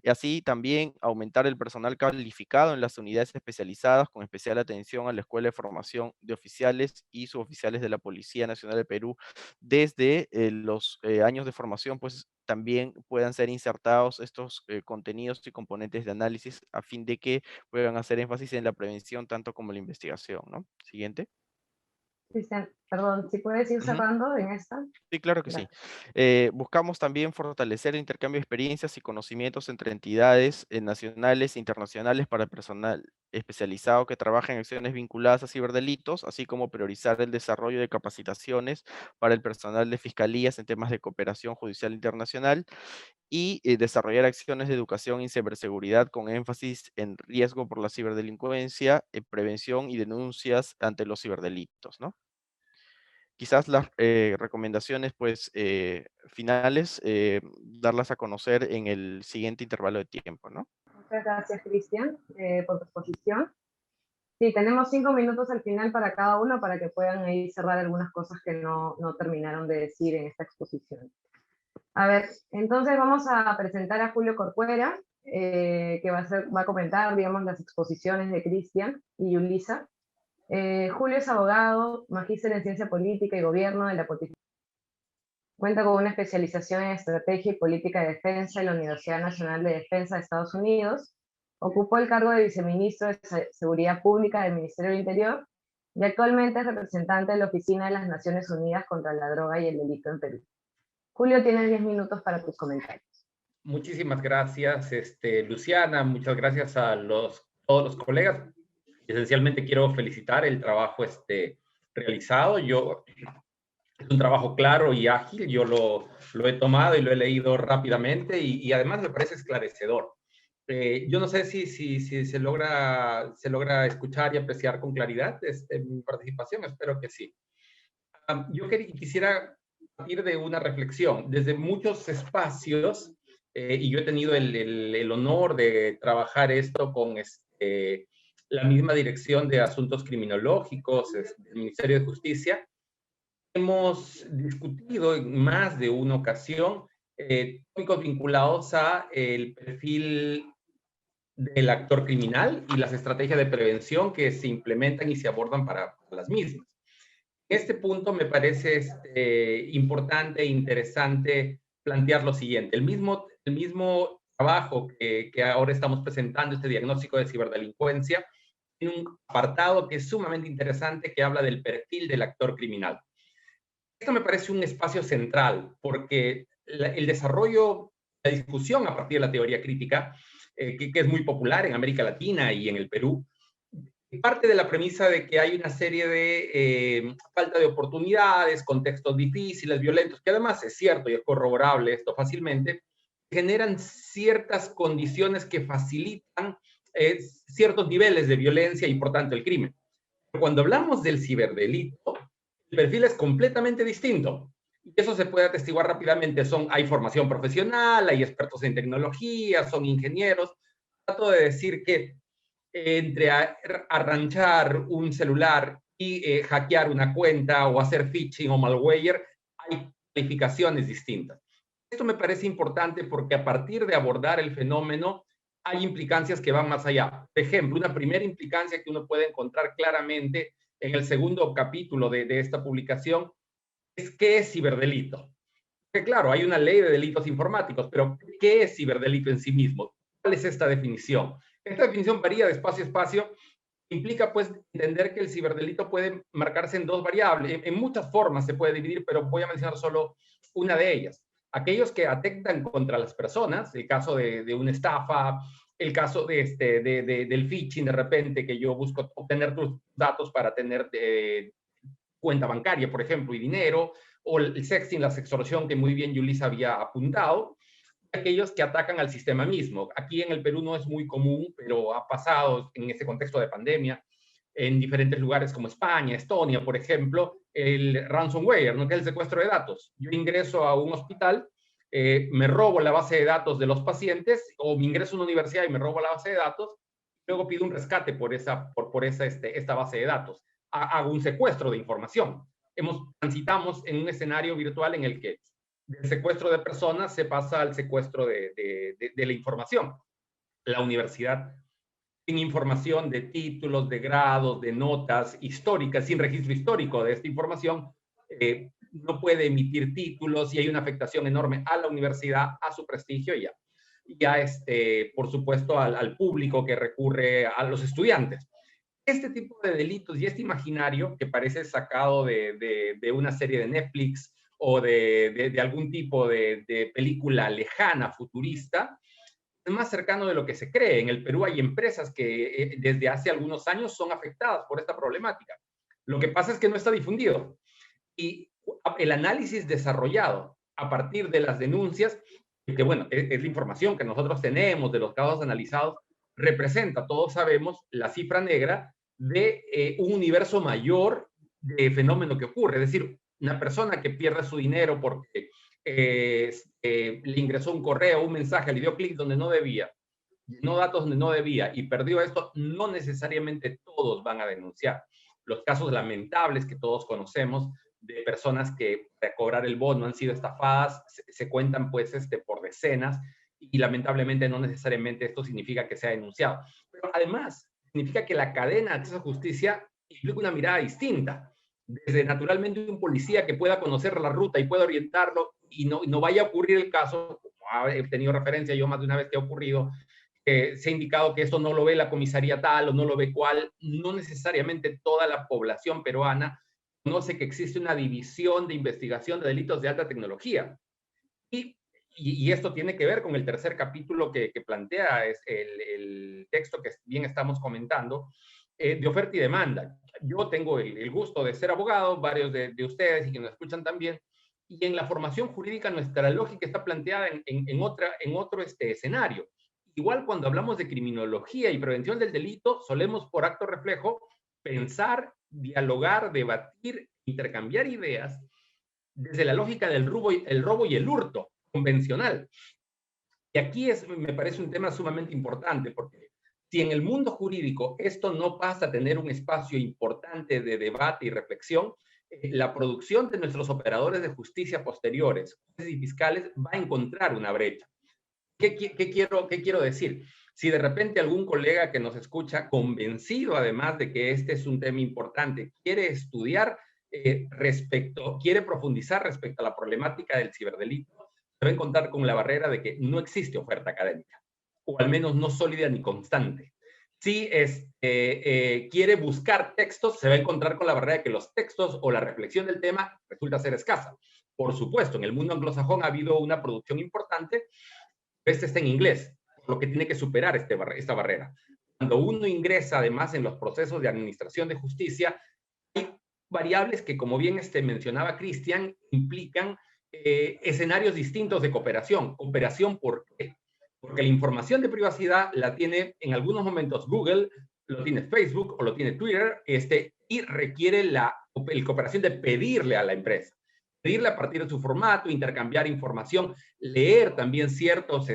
Y así también aumentar el personal calificado en las unidades especializadas, con especial atención a la Escuela de Formación de Oficiales y Suboficiales de la Policía Nacional de Perú, desde los años de formación, pues también puedan ser insertados estos contenidos y componentes de análisis a fin de que puedan hacer énfasis en la prevención tanto como la investigación, ¿no? Siguiente. Cristian, perdón, si puedes ir Ujú. cerrando en esta. Sí, claro que sí. Gracias. Buscamos también fortalecer el intercambio de experiencias y conocimientos entre entidades nacionales e internacionales para el personal especializado que trabaja en acciones vinculadas a ciberdelitos, así como priorizar el desarrollo de capacitaciones para el personal de fiscalías en temas de cooperación judicial internacional y desarrollar acciones de educación y ciberseguridad con énfasis en riesgo por la ciberdelincuencia, prevención y denuncias ante los ciberdelitos, ¿no? Quizás las recomendaciones pues, finales, darlas a conocer en el siguiente intervalo de tiempo, ¿no? Muchas gracias, Cristian, por tu exposición. Sí, tenemos 5 minutos al final para cada uno para que puedan ahí cerrar algunas cosas que no terminaron de decir en esta exposición. A ver, entonces vamos a presentar a Julio Corcuera, que va a comentar, digamos, las exposiciones de Cristian y Yulisa. Julio es abogado, magíster en Ciencia Política y Gobierno de la Pontificia. Cuenta con una especialización en Estrategia y Política de Defensa en la Universidad Nacional de Defensa de Estados Unidos. Ocupó el cargo de viceministro de Seguridad Pública del Ministerio del Interior y actualmente es representante de la Oficina de las Naciones Unidas contra la Droga y el Delito en Perú. Julio, tienes 10 minutos para tus comentarios. Muchísimas gracias, Luciana. Muchas gracias a todos los colegas. Esencialmente quiero felicitar el trabajo realizado. Es un trabajo claro y ágil. Yo lo he tomado y lo he leído rápidamente y además me parece esclarecedor. Yo no sé si se logra escuchar y apreciar con claridad mi participación. Espero que sí. Yo quisiera partir de una reflexión. Desde muchos espacios, y yo he tenido el honor de trabajar esto con la misma Dirección de Asuntos Criminológicos del Ministerio de Justicia, hemos discutido en más de una ocasión tópicos vinculados a el perfil del actor criminal y las estrategias de prevención que se implementan y se abordan para las mismas. En este punto me parece importante e interesante plantear lo siguiente. El mismo trabajo que ahora estamos presentando, este diagnóstico de ciberdelincuencia, tiene un apartado que es sumamente interesante que habla del perfil del actor criminal. Esto me parece un espacio central porque el desarrollo, la discusión a partir de la teoría crítica, que es muy popular en América Latina y en el Perú, parte de la premisa de que hay una serie de falta de oportunidades, contextos difíciles, violentos, que además es cierto y es corroborable esto fácilmente, generan ciertas condiciones que facilitan ciertos niveles de violencia y por tanto el crimen. Pero cuando hablamos del ciberdelito, el perfil es completamente distinto. Y eso se puede atestiguar rápidamente. Hay formación profesional, hay expertos en tecnología, son ingenieros. Trato de decir que entre arranchar un celular y hackear una cuenta o hacer phishing o malware, hay calificaciones distintas. Esto me parece importante porque a partir de abordar el fenómeno hay implicancias que van más allá. Por ejemplo, una primera implicancia que uno puede encontrar claramente en el segundo capítulo de esta publicación es ¿qué es ciberdelito? Que claro, hay una ley de delitos informáticos, pero ¿qué es ciberdelito en sí mismo? ¿Cuál es esta definición? Esta definición varía de espacio a espacio. Implica, pues, entender que el ciberdelito puede marcarse en dos variables. En muchas formas se puede dividir, pero voy a mencionar solo una de ellas. Aquellos que atentan contra las personas, el caso de una estafa, el caso del phishing, de repente, que yo busco obtener tus datos para tener cuenta bancaria, por ejemplo, y dinero, o el sexting, la extorsión, que muy bien Yulisa había apuntado. Aquellos que atacan al sistema mismo. Aquí en el Perú no es muy común, pero ha pasado en este contexto de pandemia en diferentes lugares como España, Estonia, por ejemplo, el ransomware, ¿no? Que es el secuestro de datos. Yo ingreso a un hospital, me robo la base de datos de los pacientes, o me ingreso a una universidad y me robo la base de datos, luego pido un rescate por esta base de datos. Hago un secuestro de información. Transitamos en un escenario virtual en el que del secuestro de personas se pasa al secuestro de la información. La universidad, sin información de títulos, de grados, de notas históricas, sin registro histórico de esta información, no puede emitir títulos y hay una afectación enorme a la universidad, a su prestigio y por supuesto, al público que recurre, a los estudiantes. Este tipo de delitos y este imaginario que parece sacado de una serie de Netflix o de algún tipo de película lejana, futurista, es más cercano de lo que se cree. En el Perú hay empresas que desde hace algunos años son afectadas por esta problemática. Lo que pasa es que no está difundido. Y el análisis desarrollado a partir de las denuncias, que bueno, es la información que nosotros tenemos de los casos analizados, representa, todos sabemos, la cifra negra de un universo mayor de fenómeno que ocurre. Es decir, una persona que pierde su dinero porque le ingresó un correo, un mensaje, le dio clic donde no debía, llenó datos donde no debía y perdió esto, no necesariamente todos van a denunciar. Los casos lamentables que todos conocemos de personas que para cobrar el bono han sido estafadas, se cuentan pues por decenas y lamentablemente no necesariamente esto significa que sea denunciado. Pero además, significa que la cadena de acceso a justicia implica una mirada distinta. Desde naturalmente un policía que pueda conocer la ruta y pueda orientarlo y no vaya a ocurrir el caso, como he tenido referencia yo más de una vez que ha ocurrido, se ha indicado que esto no lo ve la comisaría tal o no lo ve cual, no necesariamente toda la población peruana conoce que existe una división de investigación de delitos de alta tecnología. Y esto tiene que ver con el tercer capítulo que plantea el texto que bien estamos comentando, de oferta y demanda. Yo tengo el gusto de ser abogado, varios de ustedes y que nos escuchan también, y en la formación jurídica nuestra lógica está planteada en otro escenario. Igual cuando hablamos de criminología y prevención del delito, solemos por acto reflejo pensar, dialogar, debatir, intercambiar ideas desde la lógica del robo y el hurto convencional. Y aquí me parece un tema sumamente importante, porque si en el mundo jurídico esto no pasa a tener un espacio importante de debate y reflexión, la producción de nuestros operadores de justicia posteriores, jueces y fiscales, va a encontrar una brecha. ¿Qué quiero decir? Si de repente algún colega que nos escucha, convencido además de que este es un tema importante, quiere estudiar quiere profundizar respecto a la problemática del ciberdelito, se va a encontrar con la barrera de que no existe oferta académica, o al menos no sólida ni constante. Si quiere buscar textos, se va a encontrar con la barrera de que los textos o la reflexión del tema resulta ser escasa. Por supuesto, en el mundo anglosajón ha habido una producción importante, pero está en inglés, por lo que tiene que superar esta barrera. Cuando uno ingresa además en los procesos de administración de justicia, hay variables que, como bien mencionaba Cristian, implican escenarios distintos de cooperación. ¿Cooperación por qué? Porque la información de privacidad la tiene en algunos momentos Google, lo tiene Facebook o lo tiene Twitter, y requiere la cooperación de pedirle a la empresa. Pedirle a partir de su formato, intercambiar información, leer también ciertos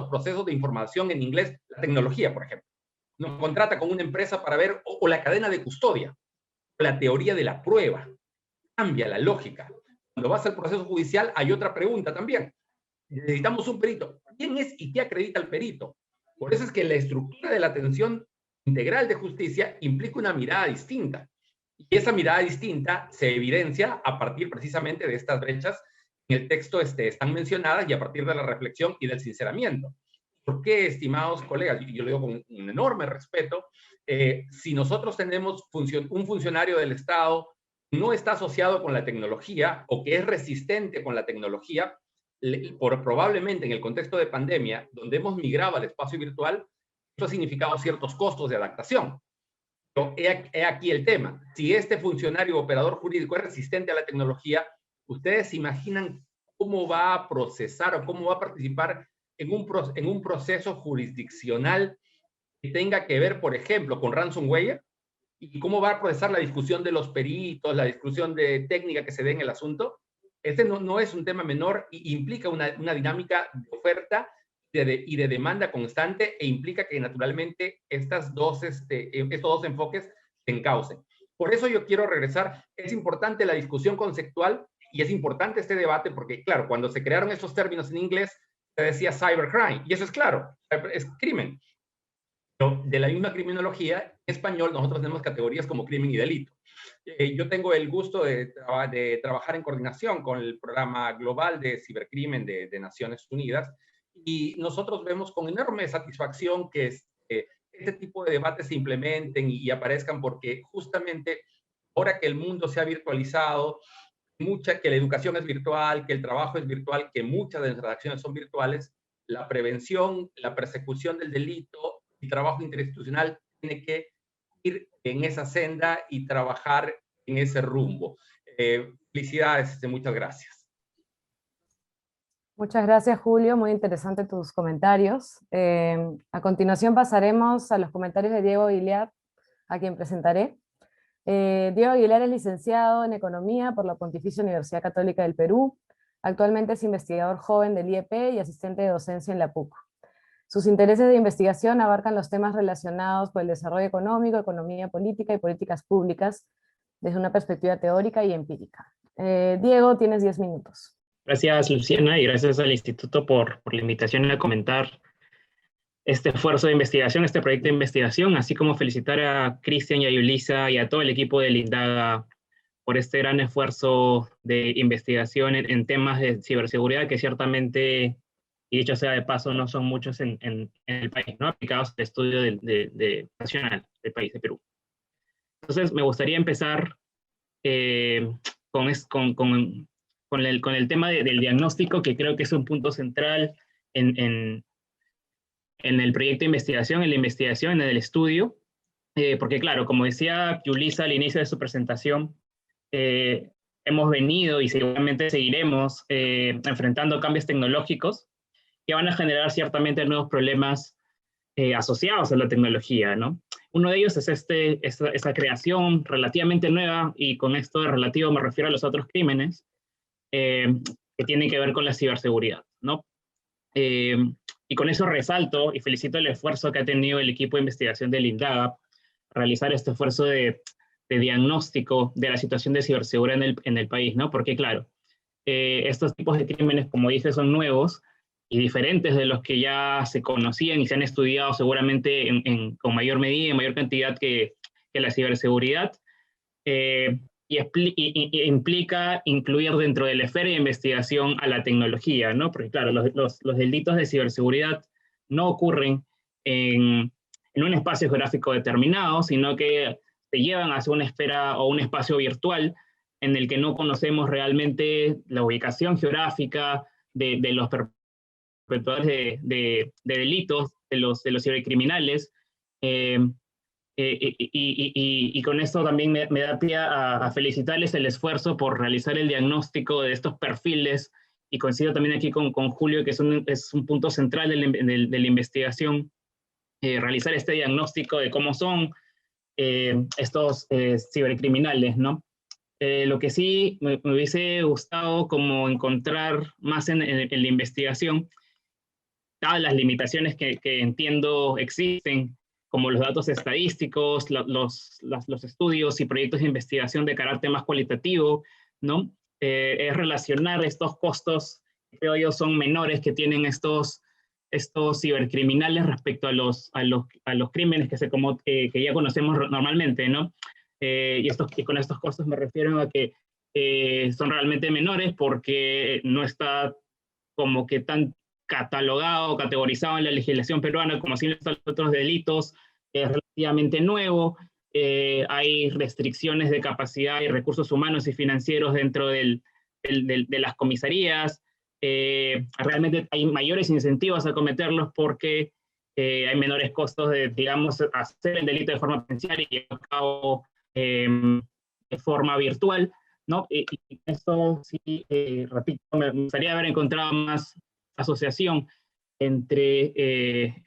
procesos de información en inglés, la tecnología, por ejemplo. Nos contrata con una empresa para ver, o la cadena de custodia, o la teoría de la prueba. Cambia la lógica. Cuando vas al proceso judicial hay otra pregunta también. Necesitamos un perito. ¿Quién es y qué acredita el perito? Por eso es que la estructura de la atención integral de justicia implica una mirada distinta. Y esa mirada distinta se evidencia a partir precisamente de estas brechas. En el texto están mencionadas y a partir de la reflexión y del sinceramiento. ¿Por qué, estimados colegas? Yo lo digo con un enorme respeto. Si nosotros tenemos un funcionario del Estado que no está asociado con la tecnología o que es resistente con la tecnología, probablemente en el contexto de pandemia, donde hemos migrado al espacio virtual, esto ha significado ciertos costos de adaptación. Pero he aquí el tema. Si este funcionario operador jurídico es resistente a la tecnología, ¿ustedes se imaginan cómo va a procesar o cómo va a participar en un proceso jurisdiccional que tenga que ver, por ejemplo, con ransomware? ¿Y cómo va a procesar la discusión de los peritos, la discusión de técnica que se dé en el asunto? Este no es un tema menor y implica una dinámica de oferta y de demanda constante, e implica que naturalmente estos dos enfoques se encaucen. Por eso yo quiero regresar. Es importante la discusión conceptual y es importante este debate porque, claro, cuando se crearon estos términos en inglés, se decía cybercrime, y eso es claro, es crimen. Pero de la misma criminología, en español nosotros tenemos categorías como crimen y delito. Yo tengo el gusto de trabajar en coordinación con el programa global de cibercrimen de Naciones Unidas, y nosotros vemos con enorme satisfacción que este tipo de debates se implementen y aparezcan, porque justamente ahora que el mundo se ha virtualizado, que la educación es virtual, que el trabajo es virtual, que muchas de nuestras acciones son virtuales, la prevención, la persecución del delito y trabajo interinstitucional tiene que ir en esa senda y trabajar en ese rumbo. Felicidades, muchas gracias. Muchas gracias, Julio. Muy interesante tus comentarios. A continuación pasaremos a los comentarios de Diego Aguilar, a quien presentaré. Diego Aguilar es licenciado en Economía por la Pontificia Universidad Católica del Perú. Actualmente es investigador joven del IEP y asistente de docencia en la PUC. Sus intereses de investigación abarcan los temas relacionados con el desarrollo económico, economía política y políticas públicas desde una perspectiva teórica y empírica. Diego, tienes 10 minutos. Gracias, Luciana, y gracias al Instituto por la invitación a comentar este esfuerzo de investigación, este proyecto de investigación, así como felicitar a Cristian y a Yulisa y a todo el equipo de Lindaga por este gran esfuerzo de investigación en temas de ciberseguridad que ciertamente, y dicho sea de paso, no son muchos en el país, ¿no? Aplicados al estudio nacional del país de Perú. Entonces, me gustaría empezar con el tema del diagnóstico, que creo que es un punto central en el proyecto de investigación, en la investigación, en el estudio, porque claro, como decía Yulisa al inicio de su presentación, hemos venido y seguramente seguiremos enfrentando cambios tecnológicos que van a generar ciertamente nuevos problemas asociados a la tecnología, ¿no? Uno de ellos es esta creación relativamente nueva, y con esto de relativo me refiero a los otros crímenes, que tienen que ver con la ciberseguridad, ¿no? Y con eso resalto y felicito el esfuerzo que ha tenido el equipo de investigación del INDAGA, realizar este esfuerzo de diagnóstico de la situación de ciberseguridad en el país, ¿no? Porque claro, estos tipos de crímenes, como dije, son nuevos y diferentes de los que ya se conocían y se han estudiado seguramente con mayor medida y mayor cantidad que la ciberseguridad. Y implica incluir dentro de la esfera de investigación a la tecnología, ¿no? Porque claro, los delitos de ciberseguridad no ocurren en un espacio geográfico determinado, sino que se llevan hacia una esfera o un espacio virtual en el que no conocemos realmente la ubicación geográfica de los perpetradores de delitos, de los cibercriminales. Y con esto también me da pie a felicitarles el esfuerzo por realizar el diagnóstico de estos perfiles, y coincido también aquí con Julio que es un punto central de la investigación, realizar este diagnóstico de cómo son estos cibercriminales, ¿no? Lo que sí me hubiese gustado como encontrar más en la investigación, dadas las limitaciones que entiendo existen, como los datos estadísticos, los estudios y proyectos de investigación de carácter más cualitativo, ¿no? Es relacionar estos costos, que creo yo son menores, que tienen estos cibercriminales respecto a los crímenes que ya conocemos normalmente, ¿no? Y con estos costos me refiero a que son realmente menores, porque no está como que tan catalogado, categorizado en la legislación peruana como similar a los otros delitos, es relativamente nuevo. Hay restricciones de capacidad y recursos humanos y financieros dentro de las comisarías. Realmente hay mayores incentivos a cometerlos porque hay menores costos de, digamos, hacer el delito de forma presencial y llevar a cabo de forma virtual, ¿no? Y eso sí, repito, me gustaría haber encontrado más asociación entre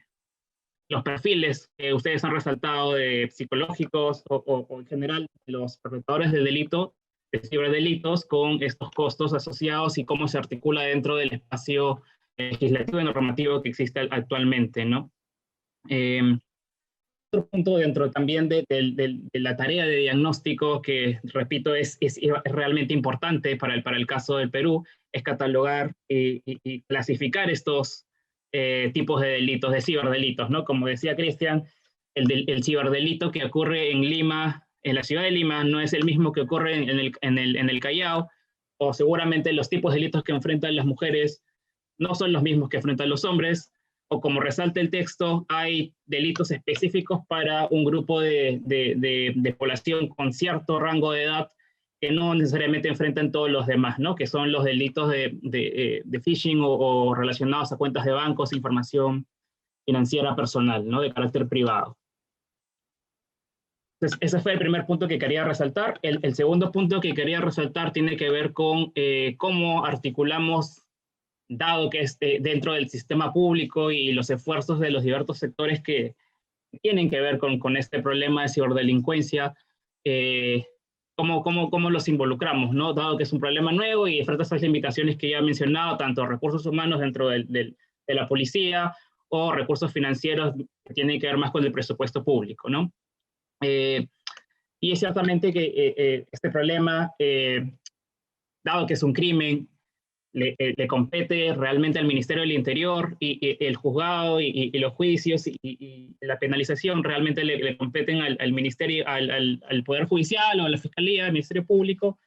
los perfiles que ustedes han resaltado de psicológicos o en general los perpetradores del delito, de ciberdelitos, con estos costos asociados y cómo se articula dentro del espacio legislativo y normativo que existe actualmente, ¿no? Otro punto dentro también de la tarea de diagnóstico que, repito, es realmente importante para el caso del Perú, es catalogar y clasificar estos tipos de delitos, de ciberdelitos, ¿no? Como decía Cristian, el ciberdelito que ocurre en Lima, en la ciudad de Lima, no es el mismo que ocurre en el Callao, o seguramente los tipos de delitos que enfrentan las mujeres no son los mismos que enfrentan los hombres, o como resalta el texto, hay delitos específicos para un grupo de población con cierto rango de edad que no necesariamente enfrentan todos los demás, ¿no? Que son los delitos de phishing o relacionados a cuentas de bancos, información financiera personal, ¿no? De carácter privado. Entonces, ese fue el primer punto que quería resaltar. El segundo punto que quería resaltar tiene que ver con cómo articulamos, dado que dentro del sistema público y los esfuerzos de los diversos sectores que tienen que ver con este problema de ciberdelincuencia, cómo los involucramos, ¿no? Dado que es un problema nuevo y frente a esas limitaciones que ya he mencionado, tanto recursos humanos dentro de la policía o recursos financieros que tienen que ver más con el presupuesto público, ¿no? Y es ciertamente que este problema, dado que es un crimen, le compete realmente al Ministerio del Interior y el juzgado y los juicios y la penalización realmente le competen al Ministerio, al Poder Judicial o a la Fiscalía, al Ministerio Público.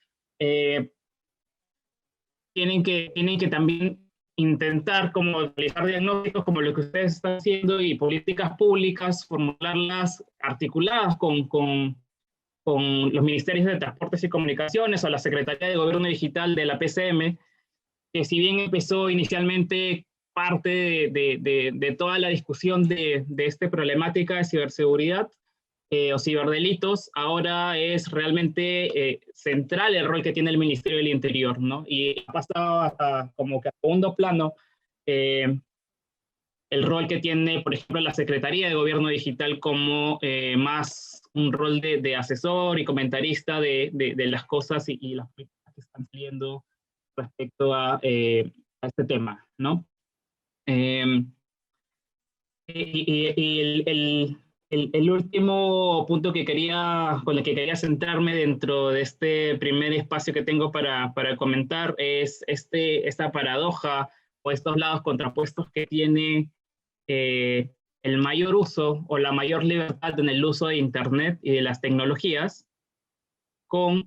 Tienen que también intentar como realizar diagnósticos como lo que ustedes están haciendo y políticas públicas, formularlas articuladas con los Ministerios de Transportes y Comunicaciones o la Secretaría de Gobierno Digital de la PCM, que si bien empezó inicialmente parte de toda la discusión de esta problemática de ciberseguridad o ciberdelitos, ahora es realmente central el rol que tiene el Ministerio del Interior, ¿no? Y ha pasado como que a segundo plano el rol que tiene, por ejemplo, la Secretaría de Gobierno Digital como más un rol de asesor y comentarista de las cosas y las políticas que están saliendo respecto a este tema, ¿no? El último punto con el que quería centrarme dentro de este primer espacio que tengo para comentar es esta paradoja o estos lados contrapuestos que tiene el mayor uso o la mayor libertad en el uso de Internet y de las tecnologías con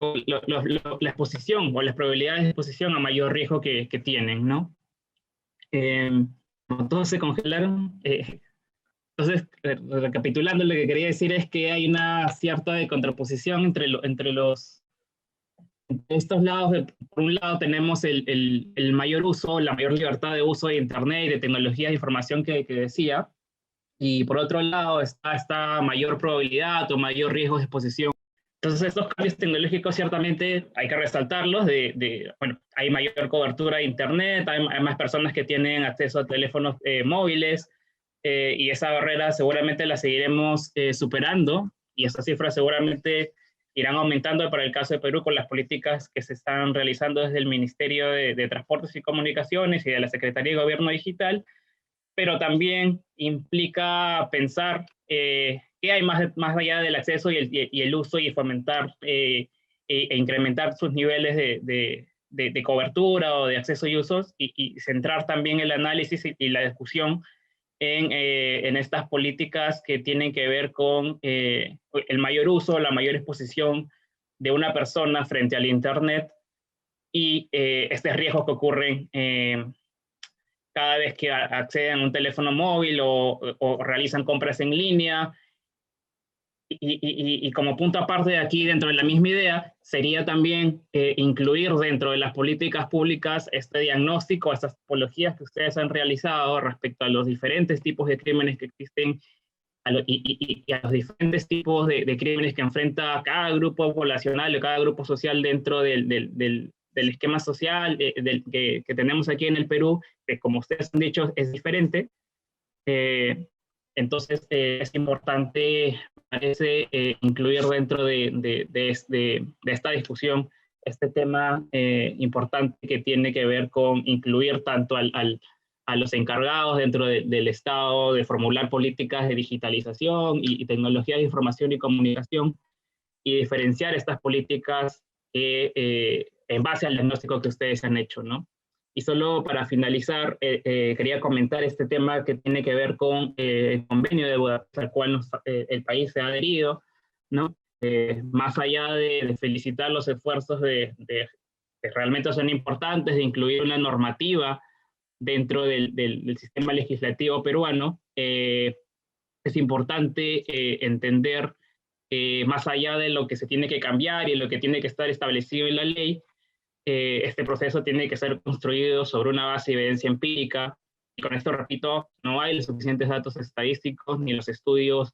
la exposición o las probabilidades de exposición a mayor riesgo que tienen, ¿no? Todos se congelaron. Entonces, recapitulando, lo que quería decir es que hay una cierta contraposición entre estos lados. Por un lado tenemos el mayor uso, la mayor libertad de uso de Internet y de tecnologías de información que decía, y por otro lado está esta mayor probabilidad o mayor riesgo de exposición. Entonces, estos cambios tecnológicos ciertamente hay que resaltarlos. Bueno, hay mayor cobertura de Internet, hay más personas que tienen acceso a teléfonos móviles, y esa barrera seguramente la seguiremos superando, y esas cifras seguramente irán aumentando para el caso de Perú con las políticas que se están realizando desde el Ministerio de Transportes y Comunicaciones y de la Secretaría de Gobierno Digital, pero también implica pensar qué hay más allá del acceso y el uso, y fomentar e incrementar sus niveles de cobertura o de acceso y usos, y centrar también el análisis y la discusión en estas políticas que tienen que ver con el mayor uso, la mayor exposición de una persona frente al Internet, y este riesgo que ocurren cada vez que acceden a un teléfono móvil o realizan compras en línea. Y como punto aparte de aquí, dentro de la misma idea, sería también incluir dentro de las políticas públicas este diagnóstico, estas tipologías que ustedes han realizado respecto a los diferentes tipos de crímenes que existen y a los diferentes tipos de crímenes que enfrenta cada grupo poblacional o cada grupo social dentro del esquema social que tenemos aquí en el Perú, que como ustedes han dicho es diferente. Entonces es importante, parece, incluir dentro de esta discusión este tema importante que tiene que ver con incluir tanto a los encargados dentro del Estado de formular políticas de digitalización y tecnologías de información y comunicación, y diferenciar estas políticas en base al diagnóstico que ustedes han hecho, ¿no? Y solo para finalizar, quería comentar este tema que tiene que ver con el convenio de Budapest al cual el país se ha adherido, ¿no? Más allá de felicitar los esfuerzos que realmente son importantes, de incluir una normativa dentro del sistema legislativo peruano, es importante entender más allá de lo que se tiene que cambiar y lo que tiene que estar establecido en la ley, este proceso tiene que ser construido sobre una base de evidencia empírica, y con esto repito, no hay los suficientes datos estadísticos ni los estudios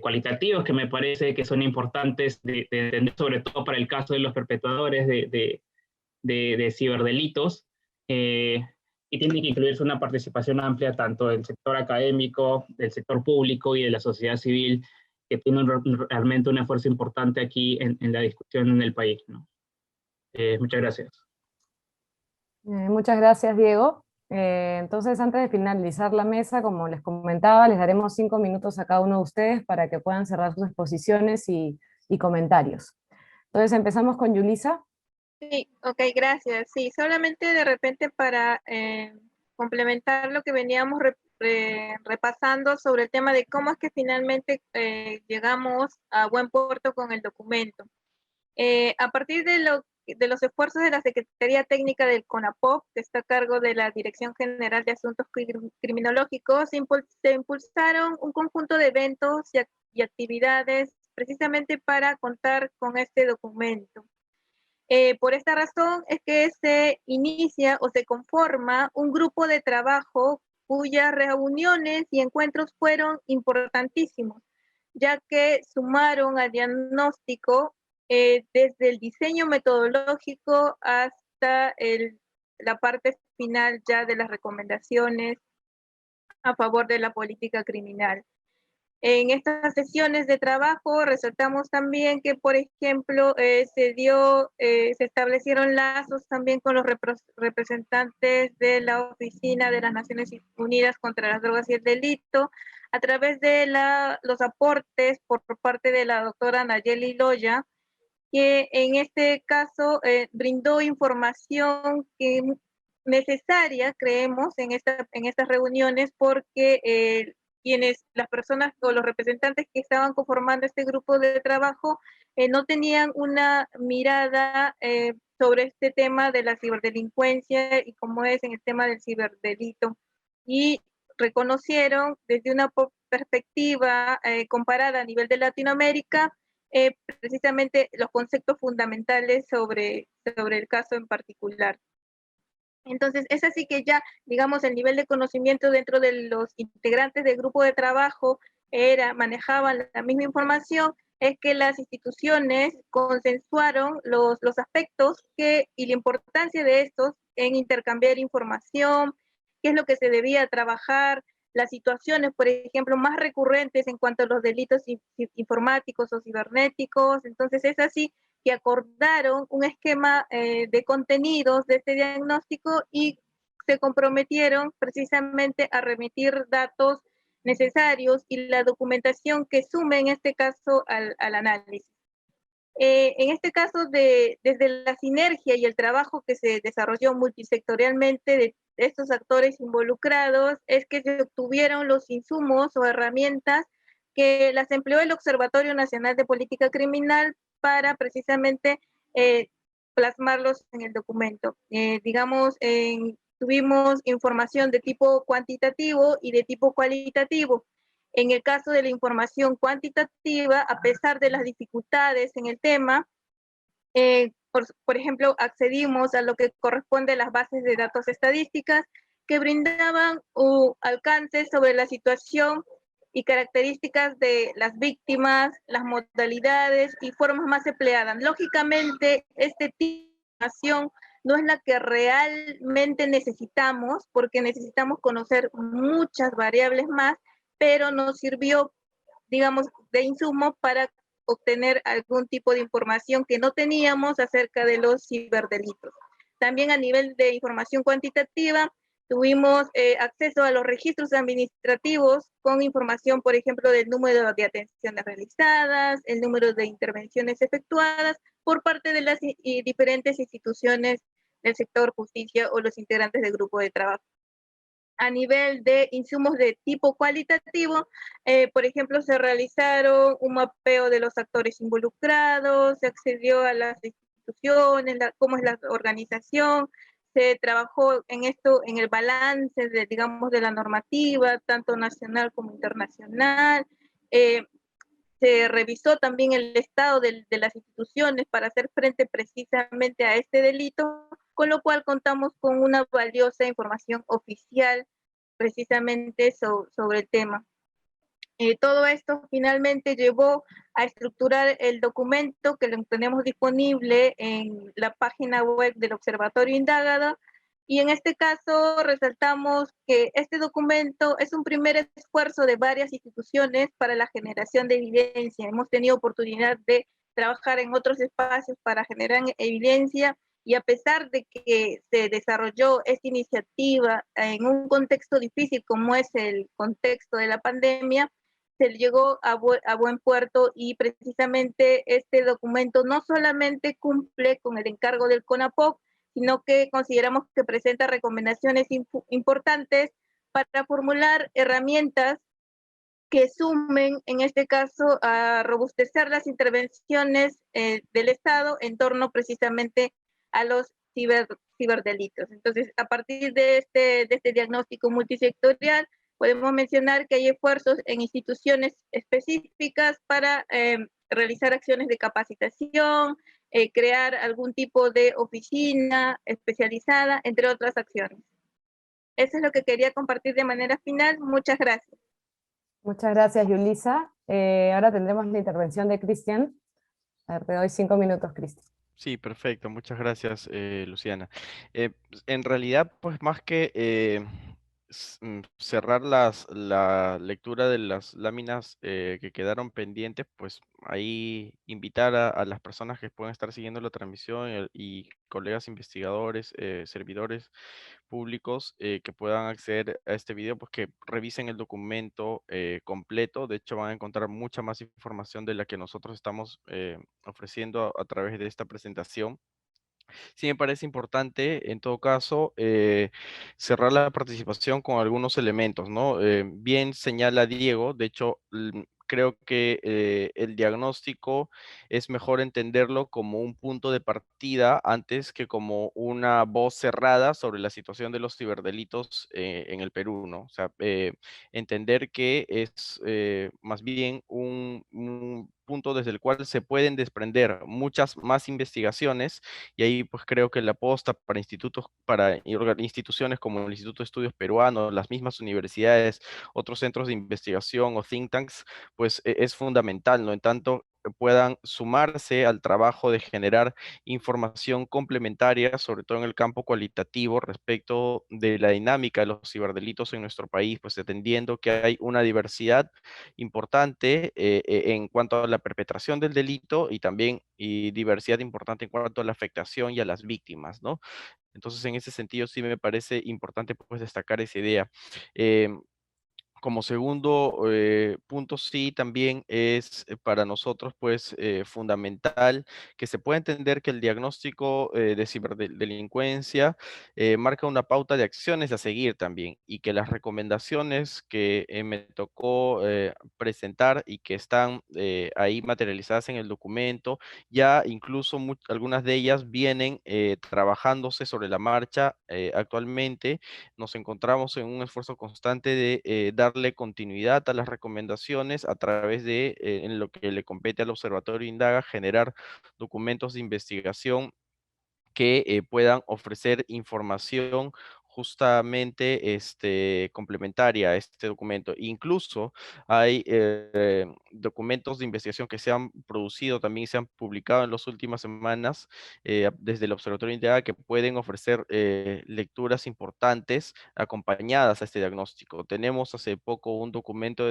cualitativos que me parece que son importantes de entender, sobre todo para el caso de los perpetradores de ciberdelitos, y tiene que incluirse una participación amplia tanto del sector académico, del sector público y de la sociedad civil, que tiene realmente un esfuerzo importante aquí en la discusión en el país, ¿no? Muchas gracias. Muchas gracias, Diego. Entonces, antes de finalizar la mesa, como les comentaba, les daremos 5 minutos a cada uno de ustedes para que puedan cerrar sus exposiciones y comentarios. Entonces, empezamos con Yulisa. Sí, ok, gracias. Sí, solamente de repente para complementar lo que veníamos repasando sobre el tema de cómo es que finalmente llegamos a buen puerto con el documento. A partir de los esfuerzos de la Secretaría Técnica del CONAPOP, que está a cargo de la Dirección General de Asuntos Criminológicos, se impulsaron un conjunto de eventos y actividades precisamente para contar con este documento. Por esta razón es que se inicia o se conforma un grupo de trabajo cuyas reuniones y encuentros fueron importantísimos, ya que sumaron al diagnóstico desde el diseño metodológico hasta la parte final ya de las recomendaciones a favor de la política criminal. En estas sesiones de trabajo resaltamos también que, por ejemplo, se establecieron lazos también con los representantes de la Oficina de las Naciones Unidas contra las Drogas y el Delito, a través de los aportes por parte de la doctora Nayeli Loya, que en este caso brindó información necesaria, creemos, en estas reuniones, porque las personas o los representantes que estaban conformando este grupo de trabajo no tenían una mirada sobre este tema de la ciberdelincuencia y cómo es en el tema del ciberdelito, y reconocieron desde una perspectiva comparada a nivel de Latinoamérica precisamente los conceptos fundamentales sobre el caso en particular. Entonces, es así que ya, digamos, el nivel de conocimiento dentro de los integrantes del grupo de trabajo manejaban la misma información, es que las instituciones consensuaron los aspectos y la importancia de estos en intercambiar información, qué es lo que se debía trabajar, las situaciones, por ejemplo, más recurrentes en cuanto a los delitos informáticos o cibernéticos. Entonces, es así que acordaron un esquema de contenidos de este diagnóstico y se comprometieron precisamente a remitir datos necesarios y la documentación que sume en este caso al análisis. En este caso, desde la sinergia y el trabajo que se desarrolló multisectorialmente de estos actores involucrados, es que se obtuvieron los insumos o herramientas que las empleó el Observatorio Nacional de Política Criminal para precisamente plasmarlos en el documento. Digamos, tuvimos información de tipo cuantitativo y de tipo cualitativo. En el caso de la información cuantitativa, a pesar de las dificultades en el tema, por ejemplo, accedimos a lo que corresponde a las bases de datos estadísticas que brindaban alcances sobre la situación y características de las víctimas, las modalidades y formas más empleadas. Lógicamente, este tipo de información no es la que realmente necesitamos, porque necesitamos conocer muchas variables más, pero nos sirvió, digamos, de insumo para obtener algún tipo de información que no teníamos acerca de los ciberdelitos. También a nivel de información cuantitativa, tuvimos acceso a los registros administrativos con información, por ejemplo, del número de atenciones realizadas, el número de intervenciones efectuadas por parte de las diferentes instituciones del sector justicia o los integrantes del grupo de trabajo. A nivel de insumos de tipo cualitativo, por ejemplo, se realizaron un mapeo de los actores involucrados, se accedió a las instituciones, cómo es la organización, se trabajó en esto, en el balance de, digamos, de la normativa, tanto nacional como internacional. Se revisó también el estado de las instituciones para hacer frente precisamente a este delito, con lo cual contamos con una valiosa información oficial precisamente sobre el tema. Todo esto finalmente llevó a estructurar el documento que lo tenemos disponible en la página web del Observatorio Indagado, y en este caso resaltamos que este documento es un primer esfuerzo de varias instituciones para la generación de evidencia. Hemos tenido oportunidad de trabajar en otros espacios para generar evidencia, y a pesar de que se desarrolló esta iniciativa en un contexto difícil como es el contexto de la pandemia, se llegó a buen puerto, y precisamente este documento no solamente cumple con el encargo del CONAPOC, sino que consideramos que presenta recomendaciones importantes para formular herramientas que sumen, en este caso, a robustecer las intervenciones del Estado en torno precisamente a los ciberdelitos. Entonces, a partir de este diagnóstico multisectorial, podemos mencionar que hay esfuerzos en instituciones específicas para realizar acciones de capacitación, crear algún tipo de oficina especializada, entre otras acciones. Eso es lo que quería compartir de manera final. Muchas gracias. Muchas gracias, Yulisa. Ahora tendremos la intervención de Cristian. A ver, te doy 5 minutos, Cristian. Sí, perfecto. Muchas gracias, Luciana. En realidad, pues más que cerrar la lectura de las láminas que quedaron pendientes, pues ahí invitar a las personas que pueden estar siguiendo la transmisión y colegas investigadores, servidores públicos que puedan acceder a este video, pues que revisen el documento completo. De hecho, van a encontrar mucha más información de la que nosotros estamos ofreciendo a través de esta presentación. Sí me parece importante, en todo caso, cerrar la participación con algunos elementos, ¿no? Bien señala Diego, de hecho, creo que el diagnóstico es mejor entenderlo como un punto de partida antes que como una voz cerrada sobre la situación de los ciberdelitos en el Perú, ¿no? O sea, entender que es más bien un punto desde el cual se pueden desprender muchas más investigaciones, y ahí pues creo que la aposta para institutos, para instituciones como el Instituto de Estudios Peruanos, las mismas universidades, otros centros de investigación o think tanks, pues es fundamental, ¿no? En tanto puedan sumarse al trabajo de generar información complementaria, sobre todo en el campo cualitativo, respecto de la dinámica de los ciberdelitos en nuestro país, pues atendiendo que hay una diversidad importante en cuanto a la perpetración del delito y también diversidad importante en cuanto a la afectación y a las víctimas, ¿no? Entonces, en ese sentido, sí me parece importante pues destacar esa idea. Como segundo punto, sí, también es para nosotros pues fundamental que se pueda entender que el diagnóstico de ciberdelincuencia marca una pauta de acciones a seguir también, y que las recomendaciones que me tocó presentar y que están ahí materializadas en el documento, ya incluso algunas de ellas vienen trabajándose sobre la marcha actualmente. Nos encontramos en un esfuerzo constante de darle continuidad a las recomendaciones a través de, en lo que le compete al Observatorio Indaga, generar documentos de investigación que puedan ofrecer información justamente complementaria a este documento. Incluso hay documentos de investigación que se han producido, también se han publicado en las últimas semanas desde el Observatorio Integral, que pueden ofrecer lecturas importantes acompañadas a este diagnóstico. Tenemos hace poco un documento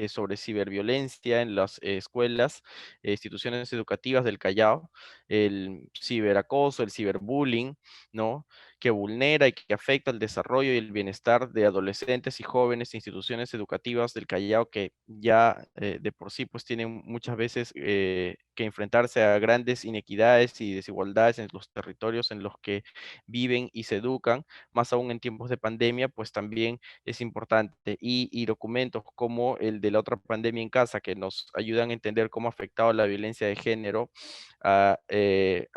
sobre ciberviolencia en las escuelas, instituciones educativas del Callao, el ciberacoso, el ciberbullying, ¿no? Que vulnera y que afecta el desarrollo y el bienestar de adolescentes y jóvenes, instituciones educativas del Callao, que ya de por sí pues tienen muchas veces que enfrentarse a grandes inequidades y desigualdades en los territorios en los que viven y se educan, más aún en tiempos de pandemia, pues también es importante. Y documentos como el de la otra pandemia en casa, que nos ayudan a entender cómo ha afectado la violencia de género a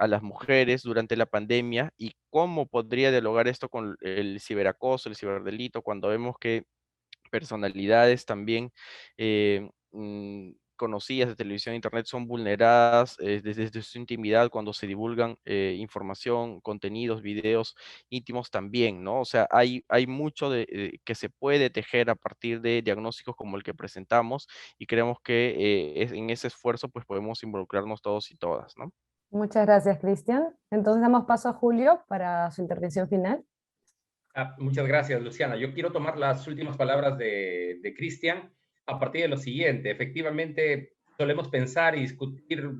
las mujeres durante la pandemia, y cómo podría dialogar esto con el ciberacoso, el ciberdelito, cuando vemos que personalidades también conocidas de televisión e internet son vulneradas desde su intimidad cuando se divulgan información, contenidos, videos íntimos también, ¿no? O sea, hay mucho que se puede tejer a partir de diagnósticos como el que presentamos, y creemos que en ese esfuerzo pues podemos involucrarnos todos y todas, ¿no? Muchas gracias, Cristian. Entonces damos paso a Julio para su intervención final. Muchas gracias, Luciana. Yo quiero tomar las últimas palabras de Cristian a partir de lo siguiente. Efectivamente, solemos pensar y discutir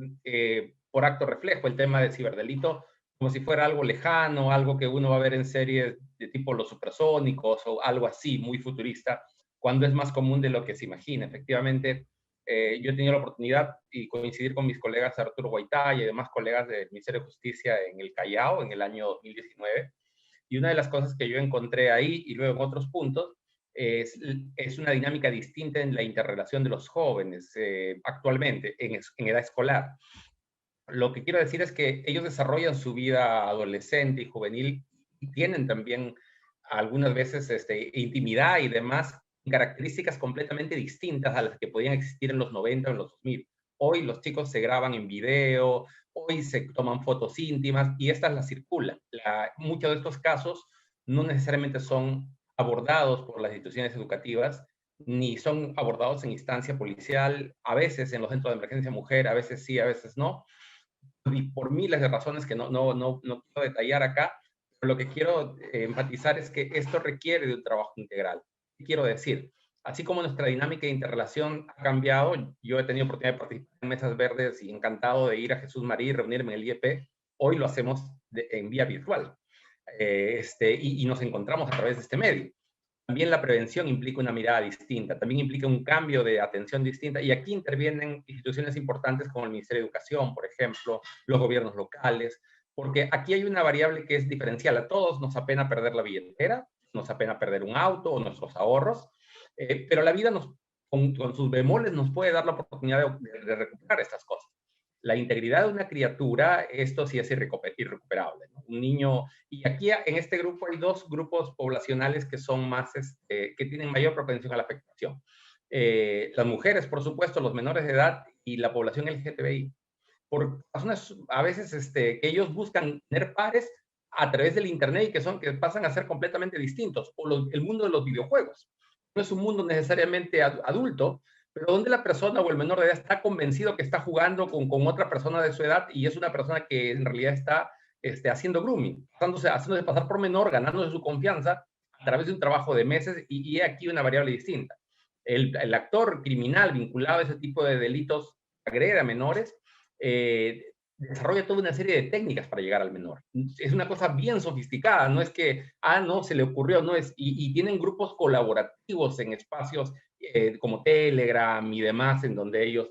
por acto reflejo el tema del ciberdelito como si fuera algo lejano, algo que uno va a ver en series de tipo Los Supersónicos o algo así, muy futurista, cuando es más común de lo que se imagina. Efectivamente, yo he tenido la oportunidad y coincidir con mis colegas Arturo Guaitá y demás colegas del Ministerio de Justicia en el Callao en el año 2019. Y una de las cosas que yo encontré ahí y luego en otros puntos es una dinámica distinta en la interrelación de los jóvenes actualmente en edad escolar. Lo que quiero decir es que ellos desarrollan su vida adolescente y juvenil y tienen también algunas veces intimidad y demás características completamente distintas a las que podían existir en los 90 o en los 2000. Hoy los chicos se graban en video, hoy se toman fotos íntimas y estas las circulan. Muchos de estos casos no necesariamente son abordados por las instituciones educativas, ni son abordados en instancia policial, a veces en los centros de emergencia mujer, a veces sí, a veces no, y por miles de razones que no quiero detallar acá. Pero lo que quiero enfatizar es que esto requiere de un trabajo integral. ¿Qué quiero decir? Así como nuestra dinámica de interrelación ha cambiado, yo he tenido oportunidad de participar en mesas verdes y encantado de ir a Jesús María y reunirme en el IEP. Hoy lo hacemos en vía virtual y nos encontramos a través de este medio. También la prevención implica una mirada distinta, también implica un cambio de atención distinta, y aquí intervienen instituciones importantes como el Ministerio de Educación, por ejemplo, los gobiernos locales, porque aquí hay una variable que es diferencial. A todos nos apena perder la billetera, nos apena perder un auto o nuestros ahorros, pero la vida con sus bemoles nos puede dar la oportunidad de recuperar estas cosas. La integridad de una criatura, esto sí es irrecuperable, ¿no? Un niño, y aquí en este grupo hay dos grupos poblacionales que son más, que tienen mayor propensión a la afectación. Las mujeres, por supuesto, los menores de edad y la población LGTBI. Por razones a veces que ellos buscan tener pares a través del internet y que pasan a ser completamente distintos. O el mundo de los videojuegos. No es un mundo necesariamente adulto, pero donde la persona o el menor de edad está convencido que está jugando con otra persona de su edad y es una persona que en realidad está haciendo grooming, haciéndose pasar por menor, ganándose su confianza a través de un trabajo de meses, y aquí una variable distinta. El actor criminal vinculado a ese tipo de delitos agrede a menores, desarrolla toda una serie de técnicas para llegar al menor. Es una cosa bien sofisticada, no es que, no, se le ocurrió, no es, y tienen grupos colaborativos en espacios como Telegram y demás, en donde ellos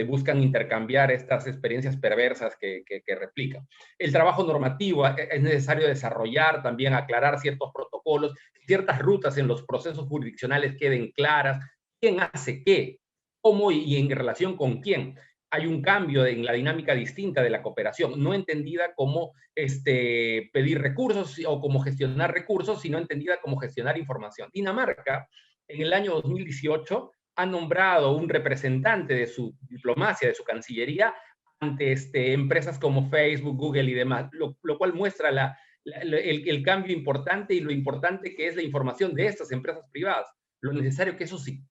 buscan intercambiar estas experiencias perversas que replican. El trabajo normativo, es necesario desarrollar, también aclarar ciertos protocolos, ciertas rutas en los procesos jurisdiccionales queden claras, quién hace qué, cómo y en relación con quién. Hay un cambio en la dinámica distinta de la cooperación, no entendida como pedir recursos o como gestionar recursos, sino entendida como gestionar información. Dinamarca, en el año 2018, ha nombrado un representante de su diplomacia, de su cancillería, ante empresas como Facebook, Google y demás, lo cual muestra el cambio importante y lo importante que es la información de estas empresas privadas, lo necesario que eso sí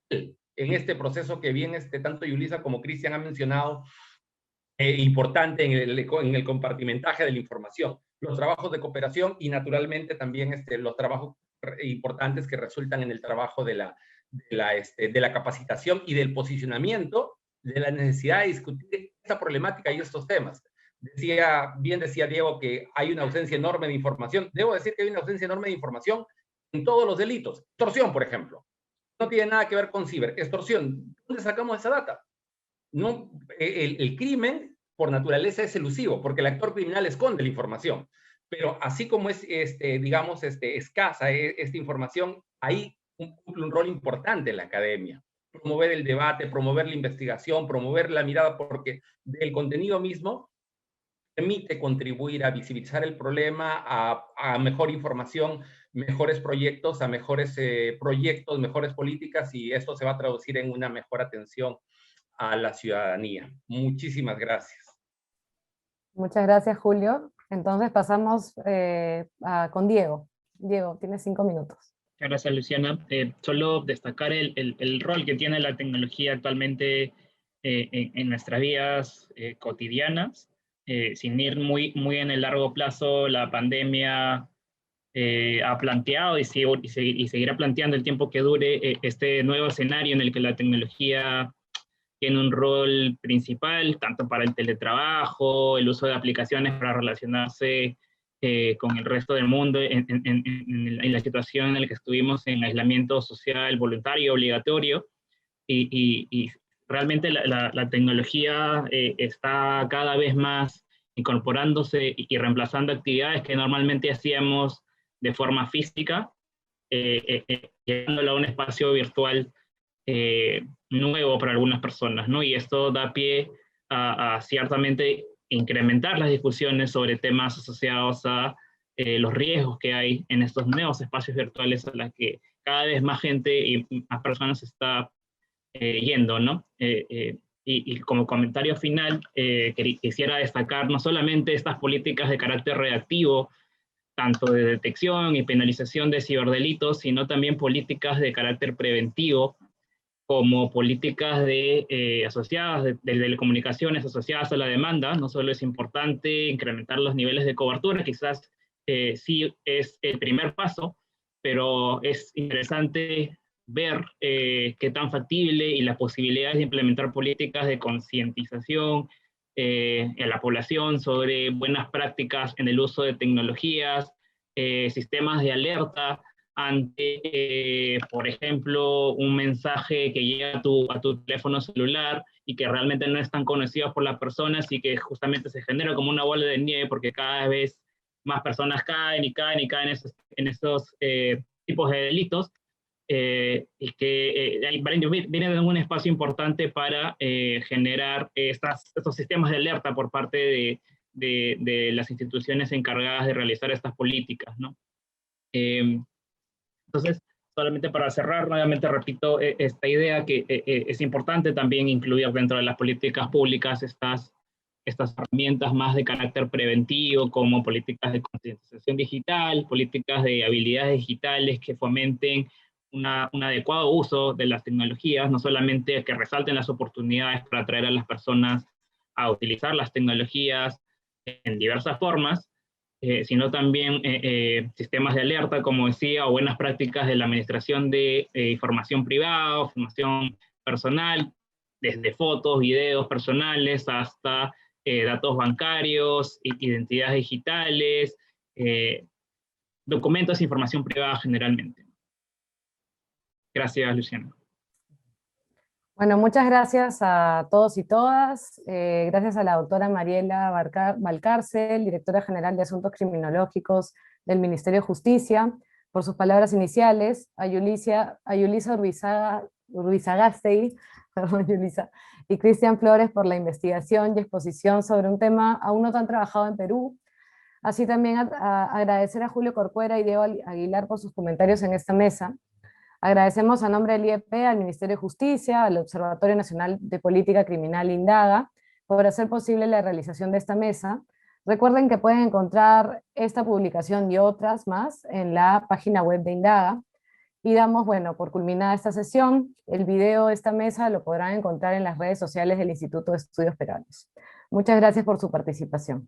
en este proceso que bien tanto Yulisa como Cristian han mencionado, importante en el compartimentaje de la información, los trabajos de cooperación y naturalmente también los trabajos importantes que resultan en el trabajo de la capacitación y del posicionamiento de la necesidad de discutir esta problemática y estos temas. Bien decía Diego que hay una ausencia enorme de información. Debo decir que hay una ausencia enorme de información en todos los delitos. Extorsión, por ejemplo. No tiene nada que ver con extorsión. ¿Dónde sacamos esa data? No, el crimen, por naturaleza, es elusivo, porque el actor criminal esconde la información. Pero así como es, digamos, escasa esta información, ahí cumple un rol importante en la academia. Promover el debate, promover la investigación, promover la mirada, porque del contenido mismo permite contribuir a visibilizar el problema, a mejor información, mejores proyectos, a mejores proyectos, mejores políticas, y esto se va a traducir en una mejor atención a la ciudadanía. Muchísimas gracias. Muchas gracias, Julio. Entonces pasamos con Diego. Diego, tienes 5 minutos. Muchas gracias, Luciana. Solo destacar el rol que tiene la tecnología actualmente en nuestras vidas cotidianas. Sin ir muy en el largo plazo, la pandemia ha planteado y seguirá planteando el tiempo que dure este nuevo escenario en el que la tecnología tiene un rol principal, tanto para el teletrabajo, el uso de aplicaciones para relacionarse con el resto del mundo en la situación en la que estuvimos en aislamiento social voluntario, obligatorio, y realmente la tecnología está cada vez más incorporándose y reemplazando actividades que normalmente hacíamos de forma física, llevándola a un espacio virtual nuevo para algunas personas, ¿no? Y esto da pie a ciertamente incrementar las discusiones sobre temas asociados a los riesgos que hay en estos nuevos espacios virtuales a los que cada vez más gente y más personas está yendo, ¿no? Y como comentario final, quisiera destacar no solamente estas políticas de carácter reactivo, tanto de detección y penalización de ciberdelitos, sino también políticas de carácter preventivo, como políticas asociadas de telecomunicaciones asociadas a la demanda. No solo es importante incrementar los niveles de cobertura, quizás sí es el primer paso, pero es interesante ver qué tan factible y las posibilidades de implementar políticas de concientización en la población sobre buenas prácticas en el uso de tecnologías, sistemas de alerta ante, por ejemplo, un mensaje que llega a tu teléfono celular y que realmente no están conocidos por las personas y que justamente se genera como una bola de nieve porque cada vez más personas caen en estos tipos de delitos, y que viene de un espacio importante para generar estos sistemas de alerta por parte de las instituciones encargadas de realizar estas políticas, ¿no? Entonces, solamente para cerrar, nuevamente repito esta idea que es importante también incluir dentro de las políticas públicas estas herramientas más de carácter preventivo, como políticas de concientización digital, políticas de habilidades digitales que fomenten un adecuado uso de las tecnologías, no solamente que resalten las oportunidades para atraer a las personas a utilizar las tecnologías en diversas formas, sino también sistemas de alerta, como decía, o buenas prácticas de la administración de información privada, información personal, desde fotos, videos personales, hasta datos bancarios, identidades digitales, documentos e información privada generalmente. Gracias, Luciana. Bueno, muchas gracias a todos y todas. Gracias a la doctora Mariela Valcárcel, directora general de Asuntos Criminológicos del Ministerio de Justicia, por sus palabras iniciales, a Yulisa Urbizagastey, perdón, Yulisa, y Cristian Flores por la investigación y exposición sobre un tema aún no tan trabajado en Perú. Así también agradecer a Julio Corcuera y Diego Aguilar por sus comentarios en esta mesa. Agradecemos a nombre del IEP, al Ministerio de Justicia, al Observatorio Nacional de Política Criminal Indaga, por hacer posible la realización de esta mesa. Recuerden que pueden encontrar esta publicación y otras más en la página web de Indaga. Y damos, bueno, por culminada esta sesión. El video de esta mesa lo podrán encontrar en las redes sociales del Instituto de Estudios Peruanos. Muchas gracias por su participación.